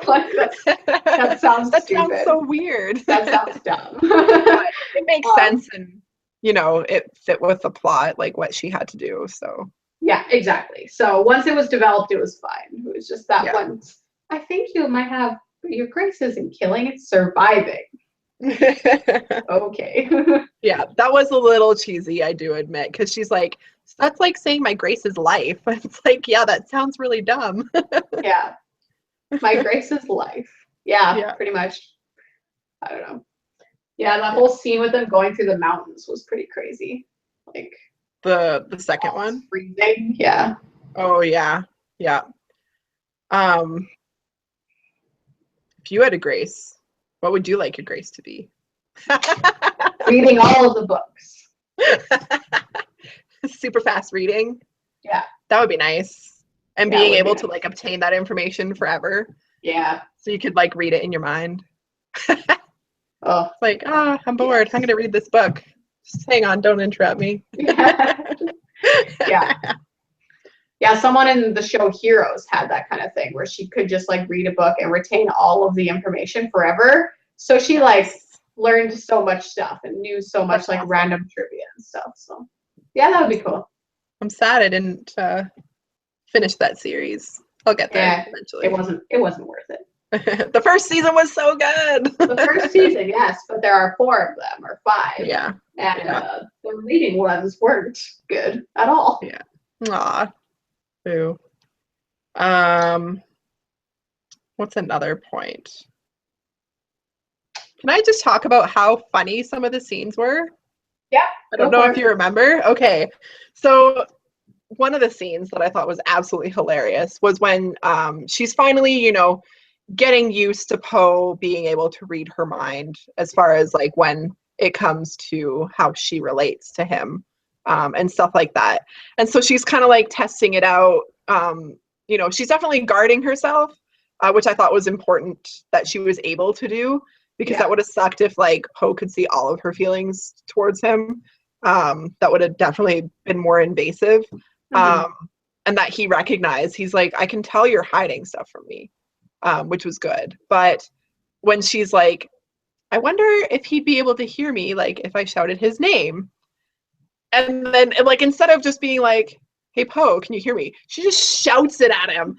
what? Like that sounds stupid. Sounds so weird. That sounds dumb. It makes sense, and it fit with the plot, like what she had to do. So yeah, exactly. So once it was developed, it was fine. It was just that one. I think you might have your grace isn't killing; it's surviving. Okay. Yeah, that was a little cheesy, I do admit, because she's like, that's like saying my grace is life. It's like, yeah, that sounds really dumb. Yeah. My grace is life. Yeah, pretty much. I don't know. Yeah, that whole scene with them going through the mountains was pretty crazy. Like the second one? Freezing. Yeah. Oh yeah. Yeah. If you had a grace, what would you like your grace to be? Reading all of the books. super fast reading. Yeah. That would be nice. And Yeah, being would be able to nice. like obtain that information forever. Yeah. So you could like read it in your mind. Oh, It's like, I'm bored. yes. I'm going to read this book. Just hang on. Don't interrupt me. Yeah. Yeah. Yeah, someone in the show Heroes had that kind of thing where she could just like read a book and retain all of the information forever. So she like learned so much stuff and knew so much That's like awesome. random trivia and stuff. So yeah, that would be cool. I'm sad I didn't finish that series. I'll get there Yeah, eventually. it wasn't worth it. The first season was so good. The first season, yes, but there are 4 of them or 5. Yeah. And Yeah. the remaining ones weren't good at all. Yeah. Aw. Boo. What's another point? Can I just talk about how funny some of the scenes were? Yeah. I don't know if you remember. Okay. So one of the scenes that I thought was absolutely hilarious was when she's finally, getting used to Poe being able to read her mind as far as like when it comes to how she relates to him and stuff like that. And so she's kind of like testing it out. She's definitely guarding herself, which I thought was important that she was able to do, because that would have sucked if like Poe could see all of her feelings towards him. That would have definitely been more invasive. And that he recognized, he's like, I can tell you're hiding stuff from me, which was good. But when she's like, I wonder if he'd be able to hear me, like if I shouted his name. And then like instead of just being like, hey Poe, can you hear me? She just shouts it at him.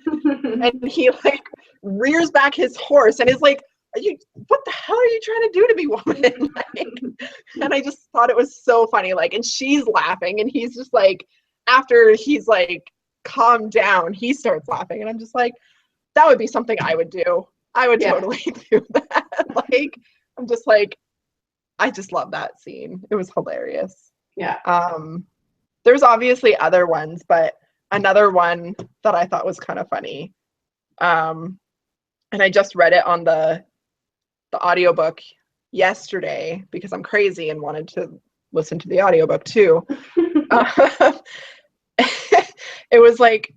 And he like rears back his horse and is like, what the hell are you trying to do to me, woman? Like, and I just thought it was so funny. Like, and she's laughing and he's just like, after he's like calmed down, he starts laughing. And I'm just like, that would be something I would do. I would totally do that. Like, I'm just like, I just love that scene. It was hilarious. Yeah. There's obviously other ones, but another one that I thought was kind of funny. And I just read it on the audiobook yesterday because I'm crazy and wanted to listen to the audiobook too. It was like,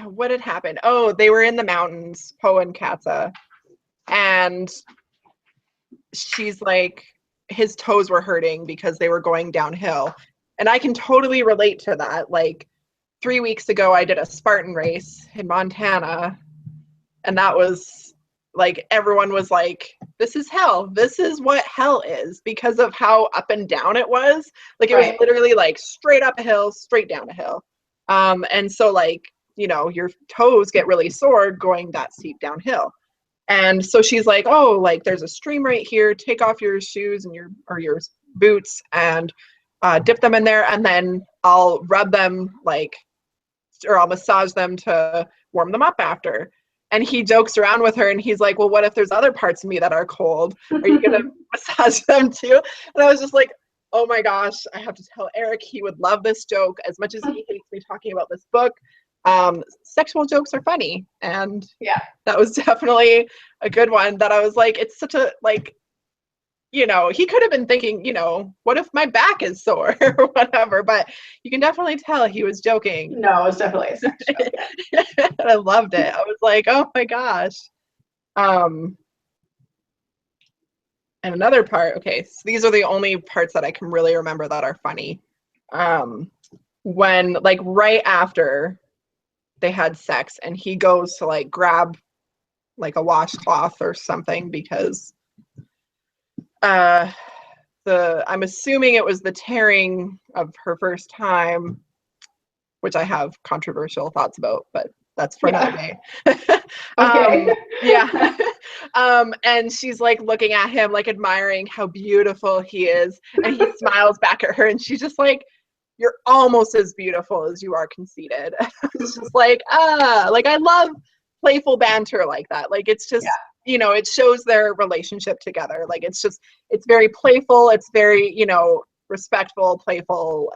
what had happened? Oh, they were in the mountains, Poe and Katza, and she's like, his toes were hurting because they were going downhill. And I can totally relate to that. Like 3 weeks ago, I did a Spartan race in Montana, and that was like, everyone was like, this is hell. This is what hell is, because of how up and down it was. Like it was literally like straight up a hill, straight down a hill. And so like, your toes get really sore going that steep downhill. And so she's like, oh, like there's a stream right here. Take off your shoes and your boots and dip them in there. And then I'll rub them or I'll massage them to warm them up after. And he jokes around with her and he's like, well, what if there's other parts of me that are cold? Are you going to massage them too? And I was just like, oh my gosh, I have to tell Eric he would love this joke as much as he hates me talking about this book. Sexual jokes are funny. And that was definitely a good one that I was like, it's such a, like, he could have been thinking, what if my back is sore or whatever, but you can definitely tell he was joking. No, it was definitely a sex joke. Yeah. I loved it. I was like, oh my gosh. And another part, okay, so these are the only parts that I can really remember that are funny. When, like, right after they had sex and he goes to, like, grab, like, a washcloth or something because I'm assuming it was the tearing of her first time, which I have controversial thoughts about, but that's for another day. Okay. Yeah. And she's like looking at him, like admiring how beautiful he is. And he smiles back at her and she's just like, you're almost as beautiful as you are conceited. It's just like, like I love playful banter like that. Like it's just, it shows their relationship together. Like it's very playful. It's very, respectful, playful,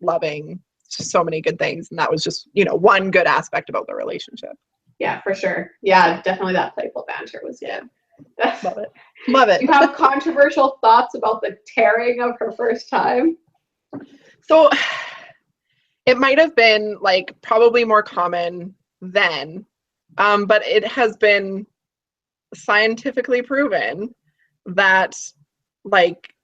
loving. It's just so many good things. And that was just, one good aspect about the relationship. Yeah, for sure. Yeah, definitely that playful banter was good. Love it. Love it. You have controversial thoughts about the tearing of her first time? So It might have been like probably more common then, but it has been scientifically proven that like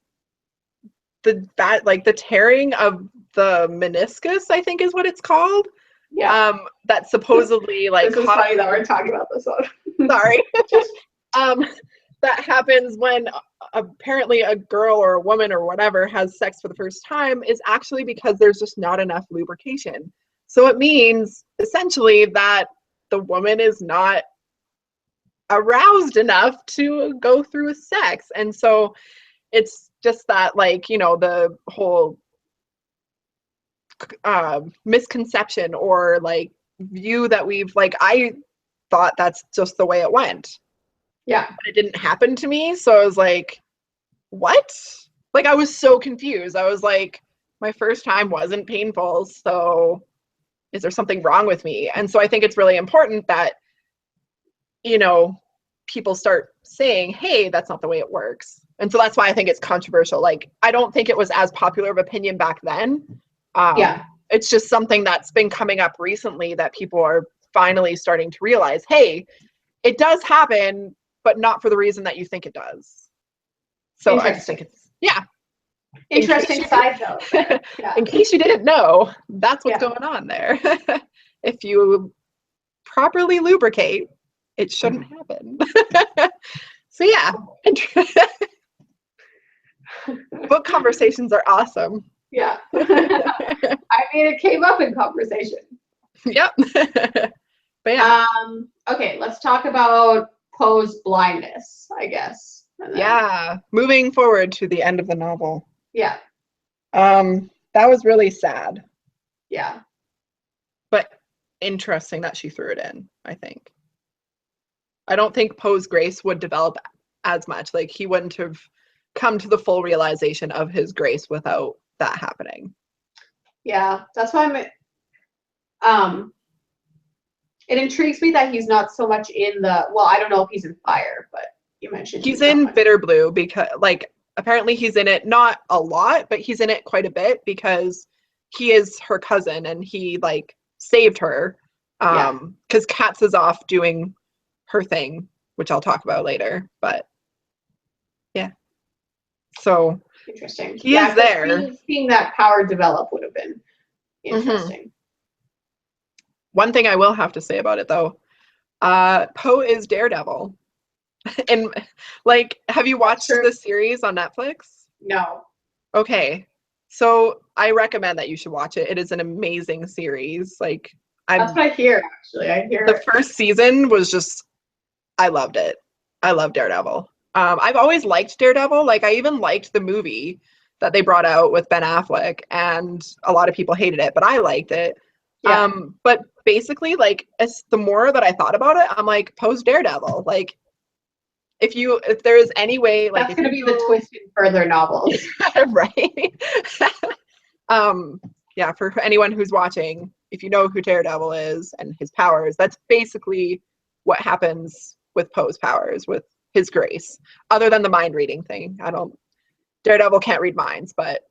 the tearing of the meniscus, I think is what it's called. Yeah. That supposedly like this is funny that we're talking about this one. Sorry. That happens when apparently a girl or a woman or whatever has sex for the first time is actually because there's just not enough lubrication. So it means essentially that the woman is not aroused enough to go through sex. And so it's just that, like, you know, the whole misconception or like view that we've like, I thought that's just the way it went. Yeah. But it didn't happen to me. So I was like, what? Like, I was so confused. I was like, my first time wasn't painful. So is there something wrong with me? And so I think it's really important that, you know, people start saying, hey, that's not the way it works. And so that's why I think it's controversial. Like, I don't think it was as popular of opinion back then. Yeah. It's just something that's been coming up recently that people are finally starting to realize, hey, it does happen, but not for the reason that you think it does. So I just think it's, yeah. Interesting side note. Yeah. In case you didn't know, that's what's going on there. If you properly lubricate, it shouldn't happen. So yeah. Book conversations are awesome. Yeah. I mean, it came up in conversation. Yep. But yeah. Okay, let's talk about Poe's blindness, I guess. Yeah. Moving forward to the end of the novel. Yeah. That was really sad. Yeah. But interesting that she threw it in, I think. I don't think Poe's grace would develop as much. Like, he wouldn't have come to the full realization of his grace without that happening. Yeah, that's why it intrigues me that he's not so much in the, well, I don't know if he's in fire, but you mentioned he's in Bitter Blue because, like, apparently he's in it not a lot, but he's in it quite a bit because he is her cousin and he like saved her. Because Katz is off doing her thing, which I'll talk about later. But yeah, so interesting. He is there. Seeing that power develop would have been interesting. Mm-hmm. One thing I will have to say about it, though, Poe is Daredevil. And like, have you watched the series on Netflix? No. Okay, so I recommend that you should watch it. It is an amazing series. Like, that's what I hear. Actually, I hear the first season was just, I loved it. I love Daredevil. I've always liked Daredevil. Like, I even liked the movie that they brought out with Ben Affleck, and a lot of people hated it, but I liked it. Yeah. But basically, like, as the more that I thought about it, I'm like, Poe's Daredevil. Like, if there is any way, like, that's going to be the twist in further novels, right? Yeah, for anyone who's watching, if you know who Daredevil is and his powers, that's basically what happens with Poe's powers, with his grace, other than the mind reading thing. Daredevil can't read minds, but.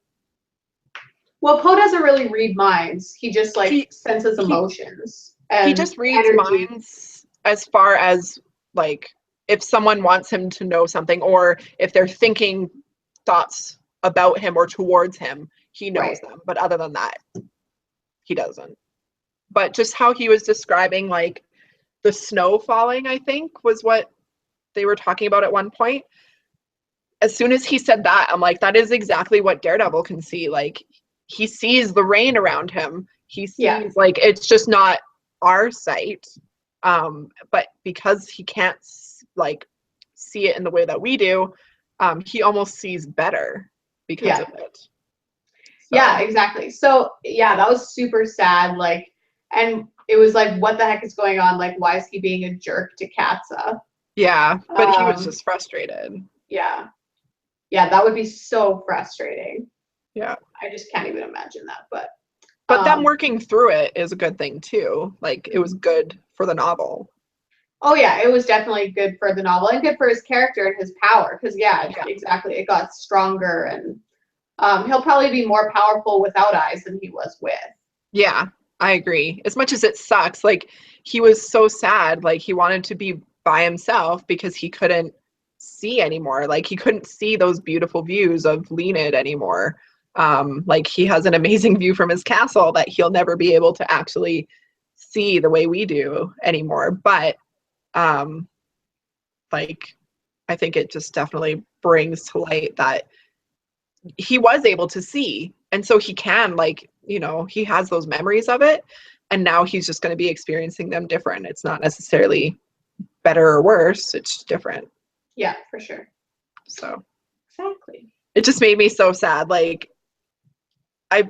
Well, Poe doesn't really read minds. He just like senses emotions. He just reads minds as far as like if someone wants him to know something, or if they're thinking thoughts about him or towards him, he knows them. But other than that, he doesn't. But just how he was describing like the snow falling, I think, was what they were talking about at one point. As soon as he said that, I'm like, that is exactly what Daredevil can see. Like, he sees the rain around him. He sees like, it's just not our sight. But because he can't like see it in the way that we do, he almost sees better because of it. So. Yeah, exactly. So yeah, that was super sad. Like, and it was like, what the heck is going on? Like, why is he being a jerk to Katza? Yeah, but he was just frustrated. Yeah. Yeah, that would be so frustrating. Yeah. I just can't even imagine that. But them working through it is a good thing too. Like, it was good for the novel. Oh yeah, it was definitely good for the novel and good for his character and his power. Because exactly, it got stronger, and he'll probably be more powerful without eyes than he was with. Yeah, I agree. As much as it sucks, like he was so sad, like he wanted to be by himself because he couldn't see anymore. Like he couldn't see those beautiful views of Leonid anymore. Like he has an amazing view from his castle that he'll never be able to actually see the way we do anymore. But um, like I think it just definitely brings to light that he was able to see, and so he can, like, you know, he has those memories of it, and now he's just going to be experiencing them different. It's not necessarily better or worse, it's different. Yeah, for sure. So Exactly. it just made me so sad. Like I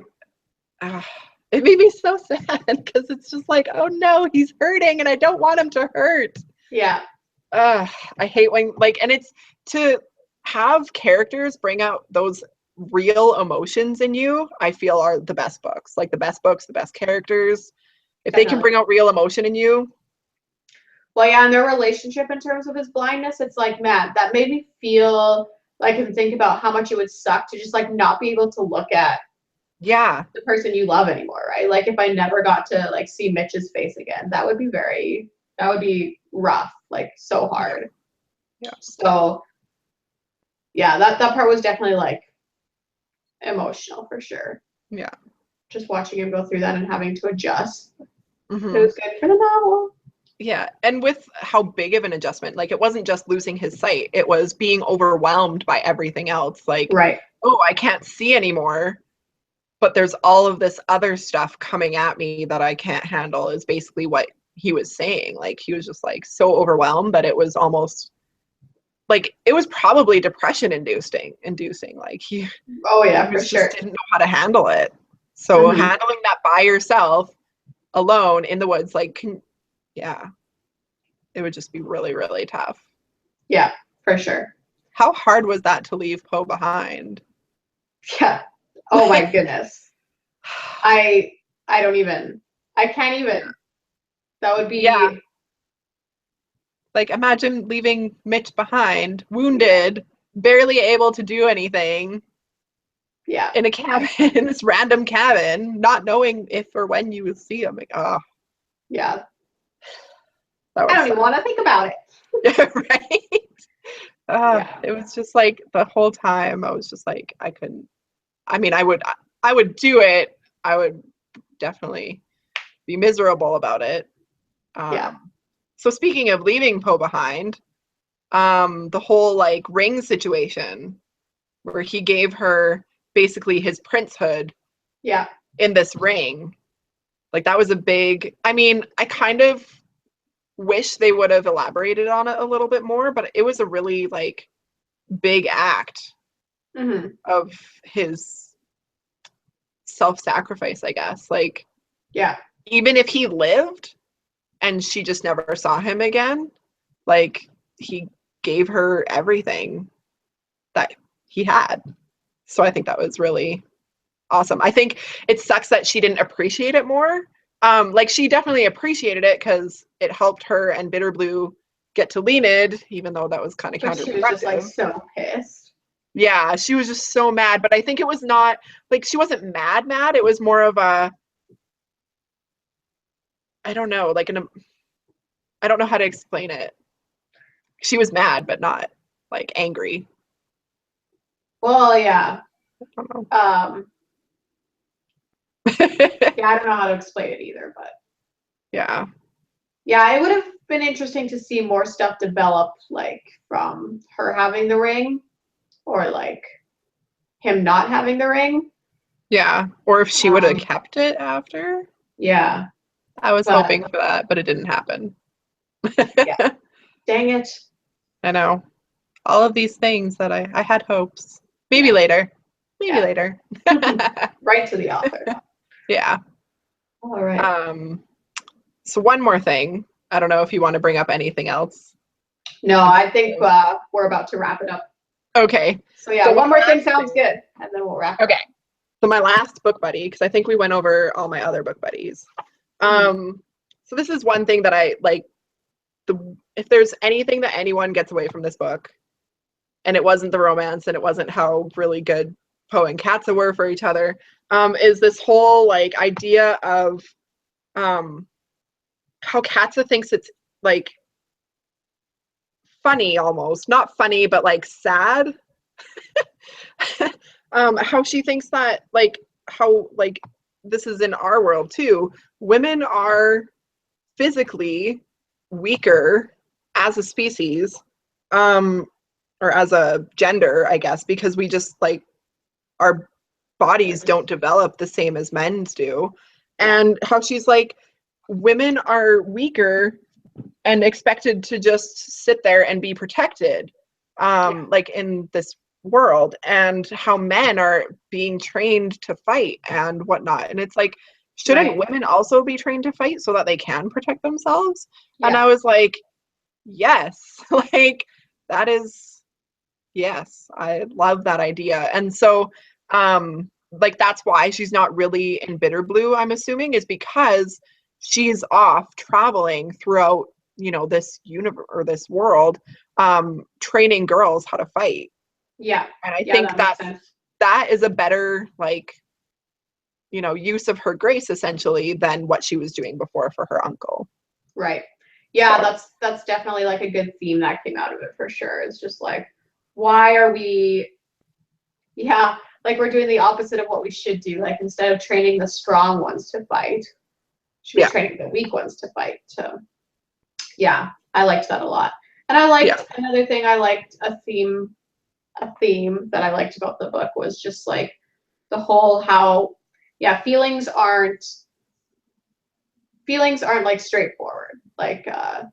it made me so sad because it's just like, oh no, he's hurting and I don't want him to hurt. Yeah. I hate when, like, and it's to have characters bring out those real emotions in you, I feel are the best books. Like the best books, the best characters. If they can Definitely. bring out real emotion in you. Well, yeah, and their relationship in terms of his blindness, it's like, man, that made me feel like and think about how much it would suck to just like not be able to look at Yeah. the person you love anymore, right? Like if I never got to like see Mitch's face again, that would be rough, like so hard. Yeah. So yeah, that part was definitely like emotional for sure. Yeah. Just watching him go through that and having to adjust. Mm-hmm. It was good for the novel. Yeah. And with how big of an adjustment, like it wasn't just losing his sight, it was being overwhelmed by everything else. Like, right. Oh, I can't see anymore, but there's all of this other stuff coming at me that I can't handle, is basically what he was saying. Like he was just like so overwhelmed that it was almost like it was probably depression inducing. Like he For just sure. didn't know how to handle it. So handling that by yourself alone in the woods, like yeah, it would just be really, really tough. Yeah, for sure. How hard was that to leave Poe behind? Yeah. Oh my goodness. I don't even. I can't even. That would be. Yeah. Like imagine leaving Mitch behind, wounded, barely able to do anything. Yeah. In a cabin, in this random cabin, not knowing if or when you would see him. Like, oh. Yeah. I don't even want to think about it. Right? It was just like the whole time I was just like, I couldn't. I mean, I would do it. I would definitely be miserable about it. So speaking of leaving Poe behind, the whole like ring situation where he gave her basically his princehood. Yeah. In this ring, like that was a big. I mean, I kind of wish they would have elaborated on it a little bit more, but it was a really like big act of his self-sacrifice, I guess. Like, yeah, even if he lived and she just never saw him again, like he gave her everything that he had. So I think that was really awesome. I think it sucks that she didn't appreciate it more. Like she definitely appreciated it because it helped her and Bitterblue get to Leonid, even though that was kind of counterproductive. She was just like so pissed. Yeah, she was just so mad. But I think it was not like she wasn't mad. It was more of a, I don't know, like I don't know how to explain it. She was mad, but not like angry. Well, yeah. I don't know. Yeah, I don't know how to explain it either, but yeah. Yeah, it would have been interesting to see more stuff develop, like from her having the ring, or like him not having the ring. Yeah, or if she would have kept it after. Yeah. I was hoping for that, but it didn't happen. Yeah. Dang it. I know. All of these things that I had hopes. Maybe later. Maybe later. Right to the author. Yeah. All right. So one more thing. I don't know if you want to bring up anything else. No, I think we're about to wrap it up. Okay. So yeah, one more thing sounds good, and then we'll wrap it up. So my last book buddy, because I think we went over all my other book buddies. So this is one thing that I like. If there's anything that anyone gets away from this book, and it wasn't the romance, and it wasn't how really good Poe and Katza were for each other, is this whole like idea of how Katza thinks it's like funny, almost not funny, but like sad. How she thinks that like how like this is in our world too. Women are physically weaker as a species, or as a gender, I guess, because we just like our bodies don't develop the same as men's do. And how she's like, women are weaker and expected to just sit there and be protected, like in this world, and how men are being trained to fight and whatnot. And it's like, shouldn't women also be trained to fight so that they can protect themselves? And I was like, yes, like that is, yes, I love that idea. And so like that's why she's not really in Bitter Blue, I'm assuming, is because she's off traveling throughout, you know, this universe or this world, training girls how to fight. Yeah. And I think that is a better, like, you know, use of her grace essentially than what she was doing before for her uncle. Right. Yeah, so that's definitely like a good theme that came out of it for sure. It's just like, why are we, like we're doing the opposite of what we should do. Like instead of training the strong ones to fight, should be training the weak ones to fight. So yeah, I liked that a lot. And I liked another thing I liked, a theme that I liked about the book was just like the whole how feelings aren't like straightforward. Like at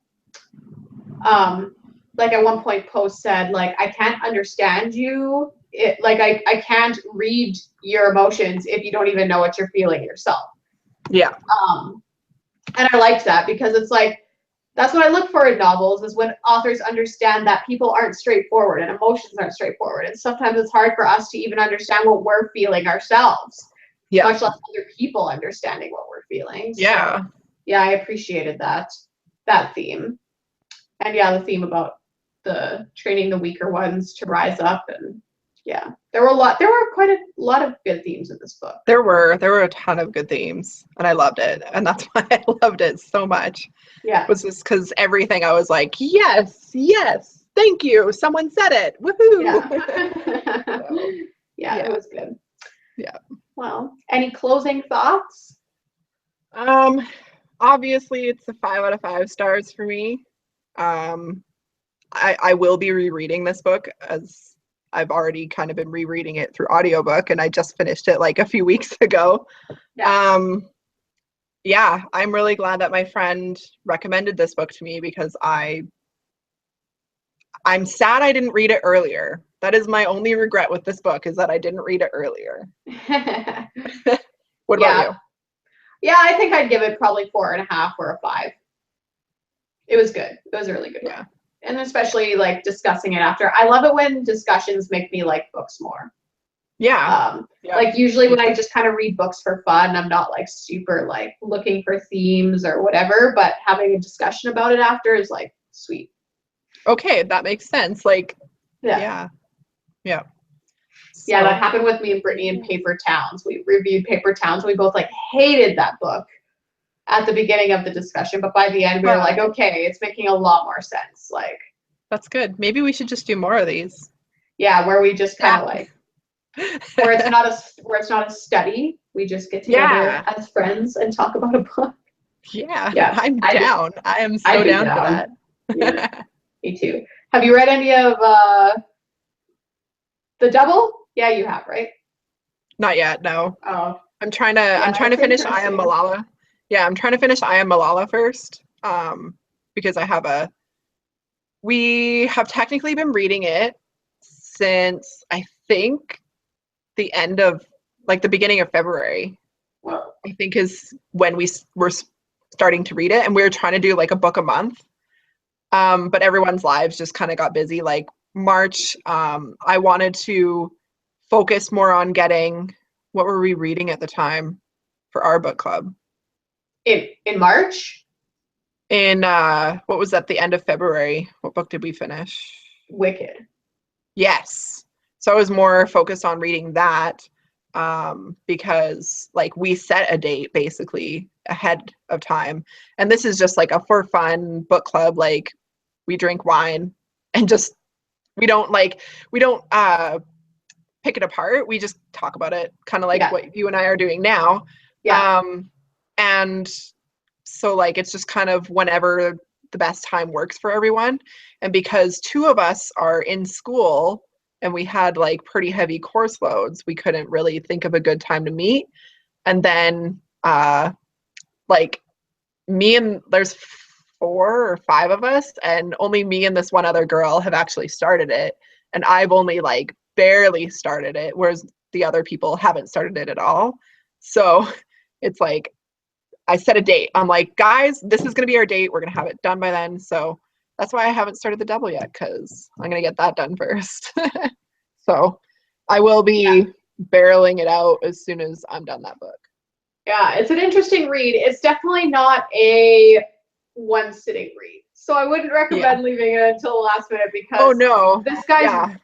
one point Post said like, I can't understand you. I can't read your emotions if you don't even know what you're feeling yourself. Yeah. And I liked that because it's like, that's what I look for in novels, is when authors understand that people aren't straightforward and emotions aren't straightforward. And sometimes it's hard for us to even understand what we're feeling ourselves, much less other people understanding what we're feeling. Yeah. So, yeah, I appreciated that theme. And the theme about the training the weaker ones to rise up. And there were quite a lot of good themes in this book. There were a ton of good themes, and I loved it. And that's why I loved it so much. Yeah. It was just because everything I was like, yes, thank you. Someone said it. Woohoo. Yeah. It was good. Yeah. Well, any closing thoughts? Obviously it's a 5 out of 5 stars for me. I will be rereading this book, as I've already kind of been rereading it through audiobook, and I just finished it like a few weeks ago. I'm really glad that my friend recommended this book to me, because I'm sad I didn't read it earlier. That is my only regret with this book, is that I didn't read it earlier. What about you? Yeah, I think I'd give it probably 4.5 or a 5. It was good. It was a really good one. And especially like discussing it after. I love it when discussions make me like books more. Like usually when I just kind of read books for fun, I'm not like super like looking for themes or whatever, but having a discussion about it after is like sweet. Okay, that makes sense. Like, So, that happened with me and Brittany in Paper Towns. We reviewed Paper Towns. We both like hated that book at the beginning of the discussion, but by the end we were like, okay, it's making a lot more sense. Like, that's good. Maybe we should just do more of these. Yeah, where we just kind of like, where it's not a study. We just get together as friends and talk about a book. Yeah, I'm down. I am so down for that. Yeah, me too. Have you read any of The Double? Yeah, you have, right? Not yet, no. Oh. I'm trying to finish I Am Malala. Yeah, I'm trying to finish I Am Malala first. Because we have technically been reading it since I think the beginning of February. Wow. I think is when we were starting to read it, and we were trying to do like a book a month. But everyone's lives just kind of got busy. Like March, I wanted to focus more on getting, what were we reading at the time for our book club? In March? In what was that, the end of February? What book did we finish? Wicked. Yes. So I was more focused on reading that. because like we set a date basically ahead of time. And this is just like a for fun book club. Like we drink wine and just, we don't pick it apart. We just talk about it, kind of like what you and I are doing now. Yeah. And so like it's just kind of whenever the best time works for everyone. And because two of us are in school and we had like pretty heavy course loads, we couldn't really think of a good time to meet. And then like there's 4 or 5 of us, and only me and this one other girl have actually started it. And I've only like barely started it, whereas the other people haven't started it at all. So it's like I set a date. I'm like, guys, this is going to be our date. We're going to have it done by then. So that's why I haven't started the double yet, because I'm going to get that done first. So I will be barreling it out as soon as I'm done that book. Yeah, it's an interesting read. It's definitely not a one sitting read. So I wouldn't recommend leaving it until the last minute, because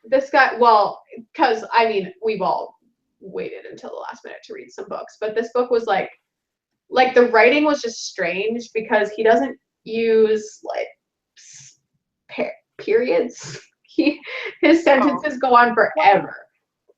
this guy, well, because I mean, we've all waited until the last minute to read some books, but this book was like the writing was just strange, because he doesn't use like periods. His sentences go on forever.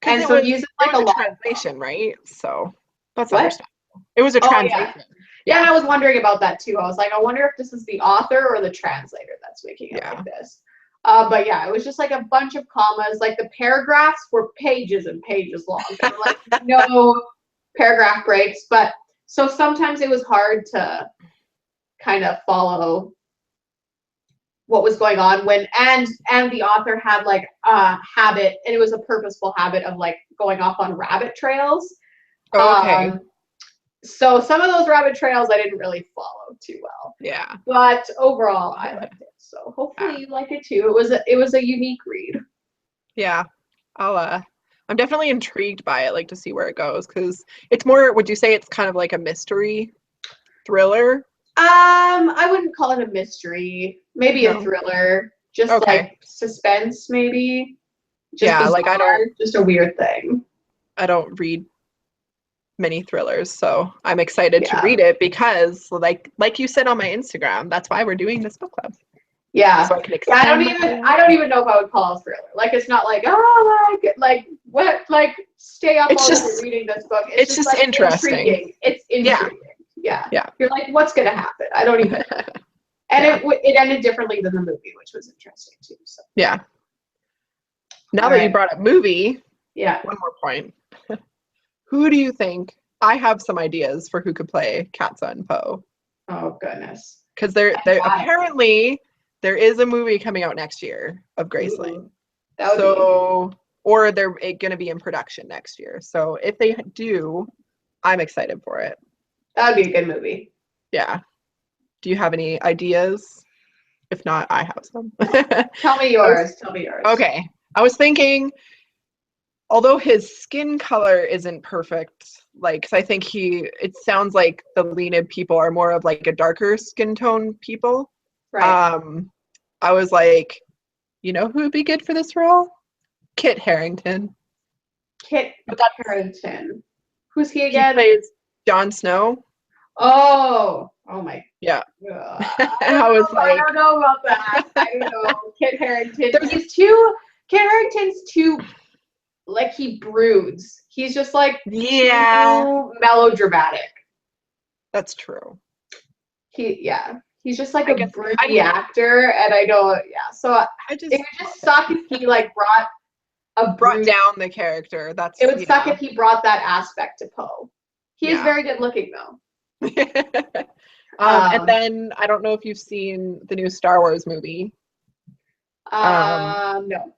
And so he uses like a lot translation, right? So that's what? understandable. It was a translation. Yeah, and I was wondering about that too. I was like, I wonder if this is the author or the translator that's making it like this. But yeah, it was just like a bunch of commas. Like the paragraphs were pages and pages long. There were like no paragraph breaks. But so sometimes it was hard to kind of follow what was going on and the author had like a habit, and it was a purposeful habit of like going off on rabbit trails. Okay. So some of those rabbit trails I didn't really follow too well. Yeah. But overall, I liked it. So hopefully you like it too. It was a unique read. Yeah. I'm definitely intrigued by it, like to see where it goes, because it's more, would you say it's kind of like a mystery thriller? I wouldn't call it a mystery. Maybe a thriller. Just like suspense, maybe. Just bizarre, like I don't just a weird thing. I don't read many thrillers, so I'm excited to read it, because like you said on my Instagram, that's why we're doing this book club. Yeah. So I can I don't even know if I would call it a thriller. Like it's not like stay up all night reading this book. It's just like interesting. Intriguing. It's intriguing. Yeah. You're like, what's gonna happen? I don't even know. And it ended differently than the movie, which was interesting too. So. Yeah. Now that you brought up movie, one more point. Who do you think? I have some ideas for who could play Katza and Poe. Oh goodness. Because there apparently there is a movie coming out next year of Graceling. Or they're going to be in production next year. So if they do, I'm excited for it. That would be a good movie. Yeah. Do you have any ideas? If not, I have some. Tell me yours. Okay. I was thinking, although his skin color isn't perfect, like, 'cause I think it sounds like the Leonid people are more of like a darker skin tone people. Right. I was like, you know who would be good for this role? Kit Harington. Kit Harington. Who's he again? He plays Jon Snow. Oh my. Yeah. I don't know about that. I don't know. Kit Harington. Kit Harington's too, like, he broods. He's just like too melodramatic. That's true. He's just like a broody actor, and I don't. Yeah. So it would just suck if he like brought down the character. It would suck if he brought that aspect to Poe. He is very good looking though. And then I don't know if you've seen the new Star Wars movie. No.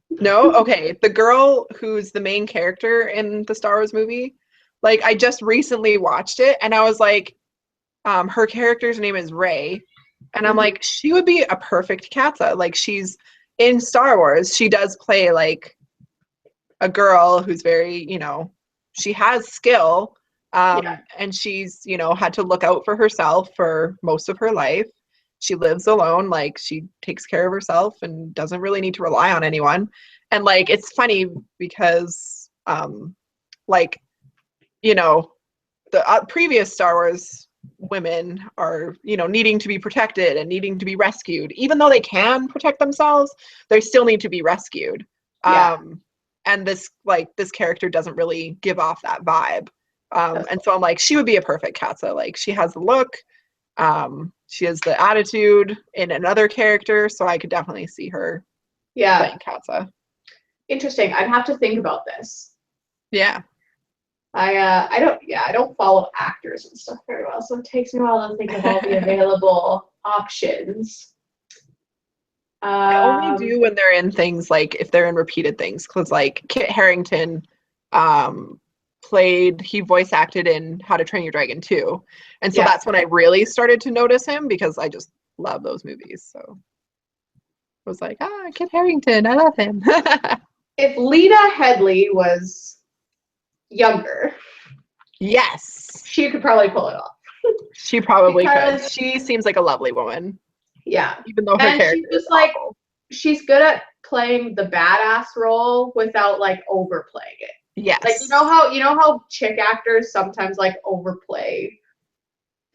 No? Okay. The girl who's the main character in the Star Wars movie, like I just recently watched it and I was like, her character's name is Rey. And I'm like, she would be a perfect Katza. Like she's in Star Wars. She does play like a girl who's very, she has skill. And she's, had to look out for herself for most of her life. She lives alone, like she takes care of herself and doesn't really need to rely on anyone. And like, it's funny because like, you know, the previous Star Wars women are, you know, needing to be protected and needing to be rescued. Even though they can protect themselves, they still need to be rescued. Yeah. And this character doesn't really give off that vibe. And so I'm like, she would be a perfect Katza. Like, she has the look, she has the attitude in another character, so I could definitely see her playing Katza. Interesting. I'd have to think about this. Yeah. I don't follow actors and stuff very well, so it takes me a while to think of all the available options. I only do when they're in things, like if they're in repeated things, because like Kit Harington he voice acted in How to Train Your Dragon 2. And so that's when I really started to notice him, because I just love those movies. So I was like, Kit Harington, I love him. If Lena Headey was younger, yes, she could probably pull it off. She probably could. She seems like a lovely woman. Yeah. Even though her character is awful. She's good at playing the badass role without like overplaying it. Yes. Like, you know how chick actors sometimes like overplay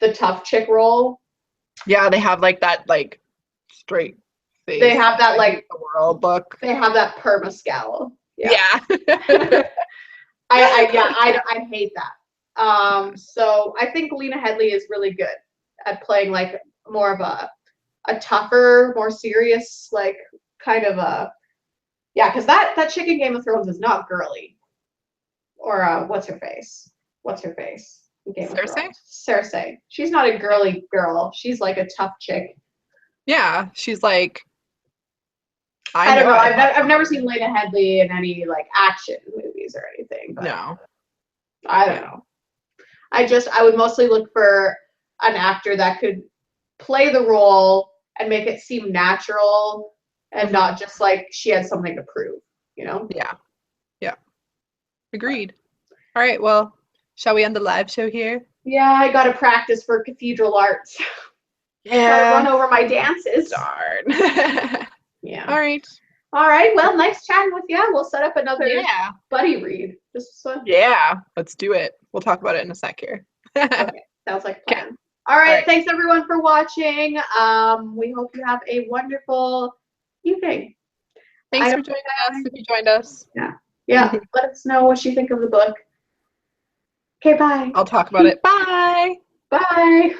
the tough chick role? Yeah, they have like that like straight face. They have that like the world look. They have that perma scowl. Yeah. I hate that. So I think Lena Headey is really good at playing like more of a tougher, more serious, like kind of a because that chick in Game of Thrones is not girly. Or what's her face? In Game of Thrones? Cersei. She's not a girly girl. She's like a tough chick. Yeah, she's like. I don't know. I've never seen Lena Headey in any like action movies or anything. But no. I don't know. I would mostly look for an actor that could play the role and make it seem natural and not just like she had something to prove, you know? Yeah. Yeah. Agreed. All right, well, shall we end the live show here? Yeah, I got to practice for Cathedral Arts. Yeah. Gotta run over my dances. Darn. Yeah. All right. Well, nice chatting with you. We'll set up another buddy read. Yeah, let's do it. We'll talk about it in a sec here. Okay, sounds like a plan. All right, thanks everyone for watching. We hope you have a wonderful evening. Thanks for joining us if you joined us. Yeah. Let us know what you think of the book. Okay, bye. I'll talk about it. Bye. Bye.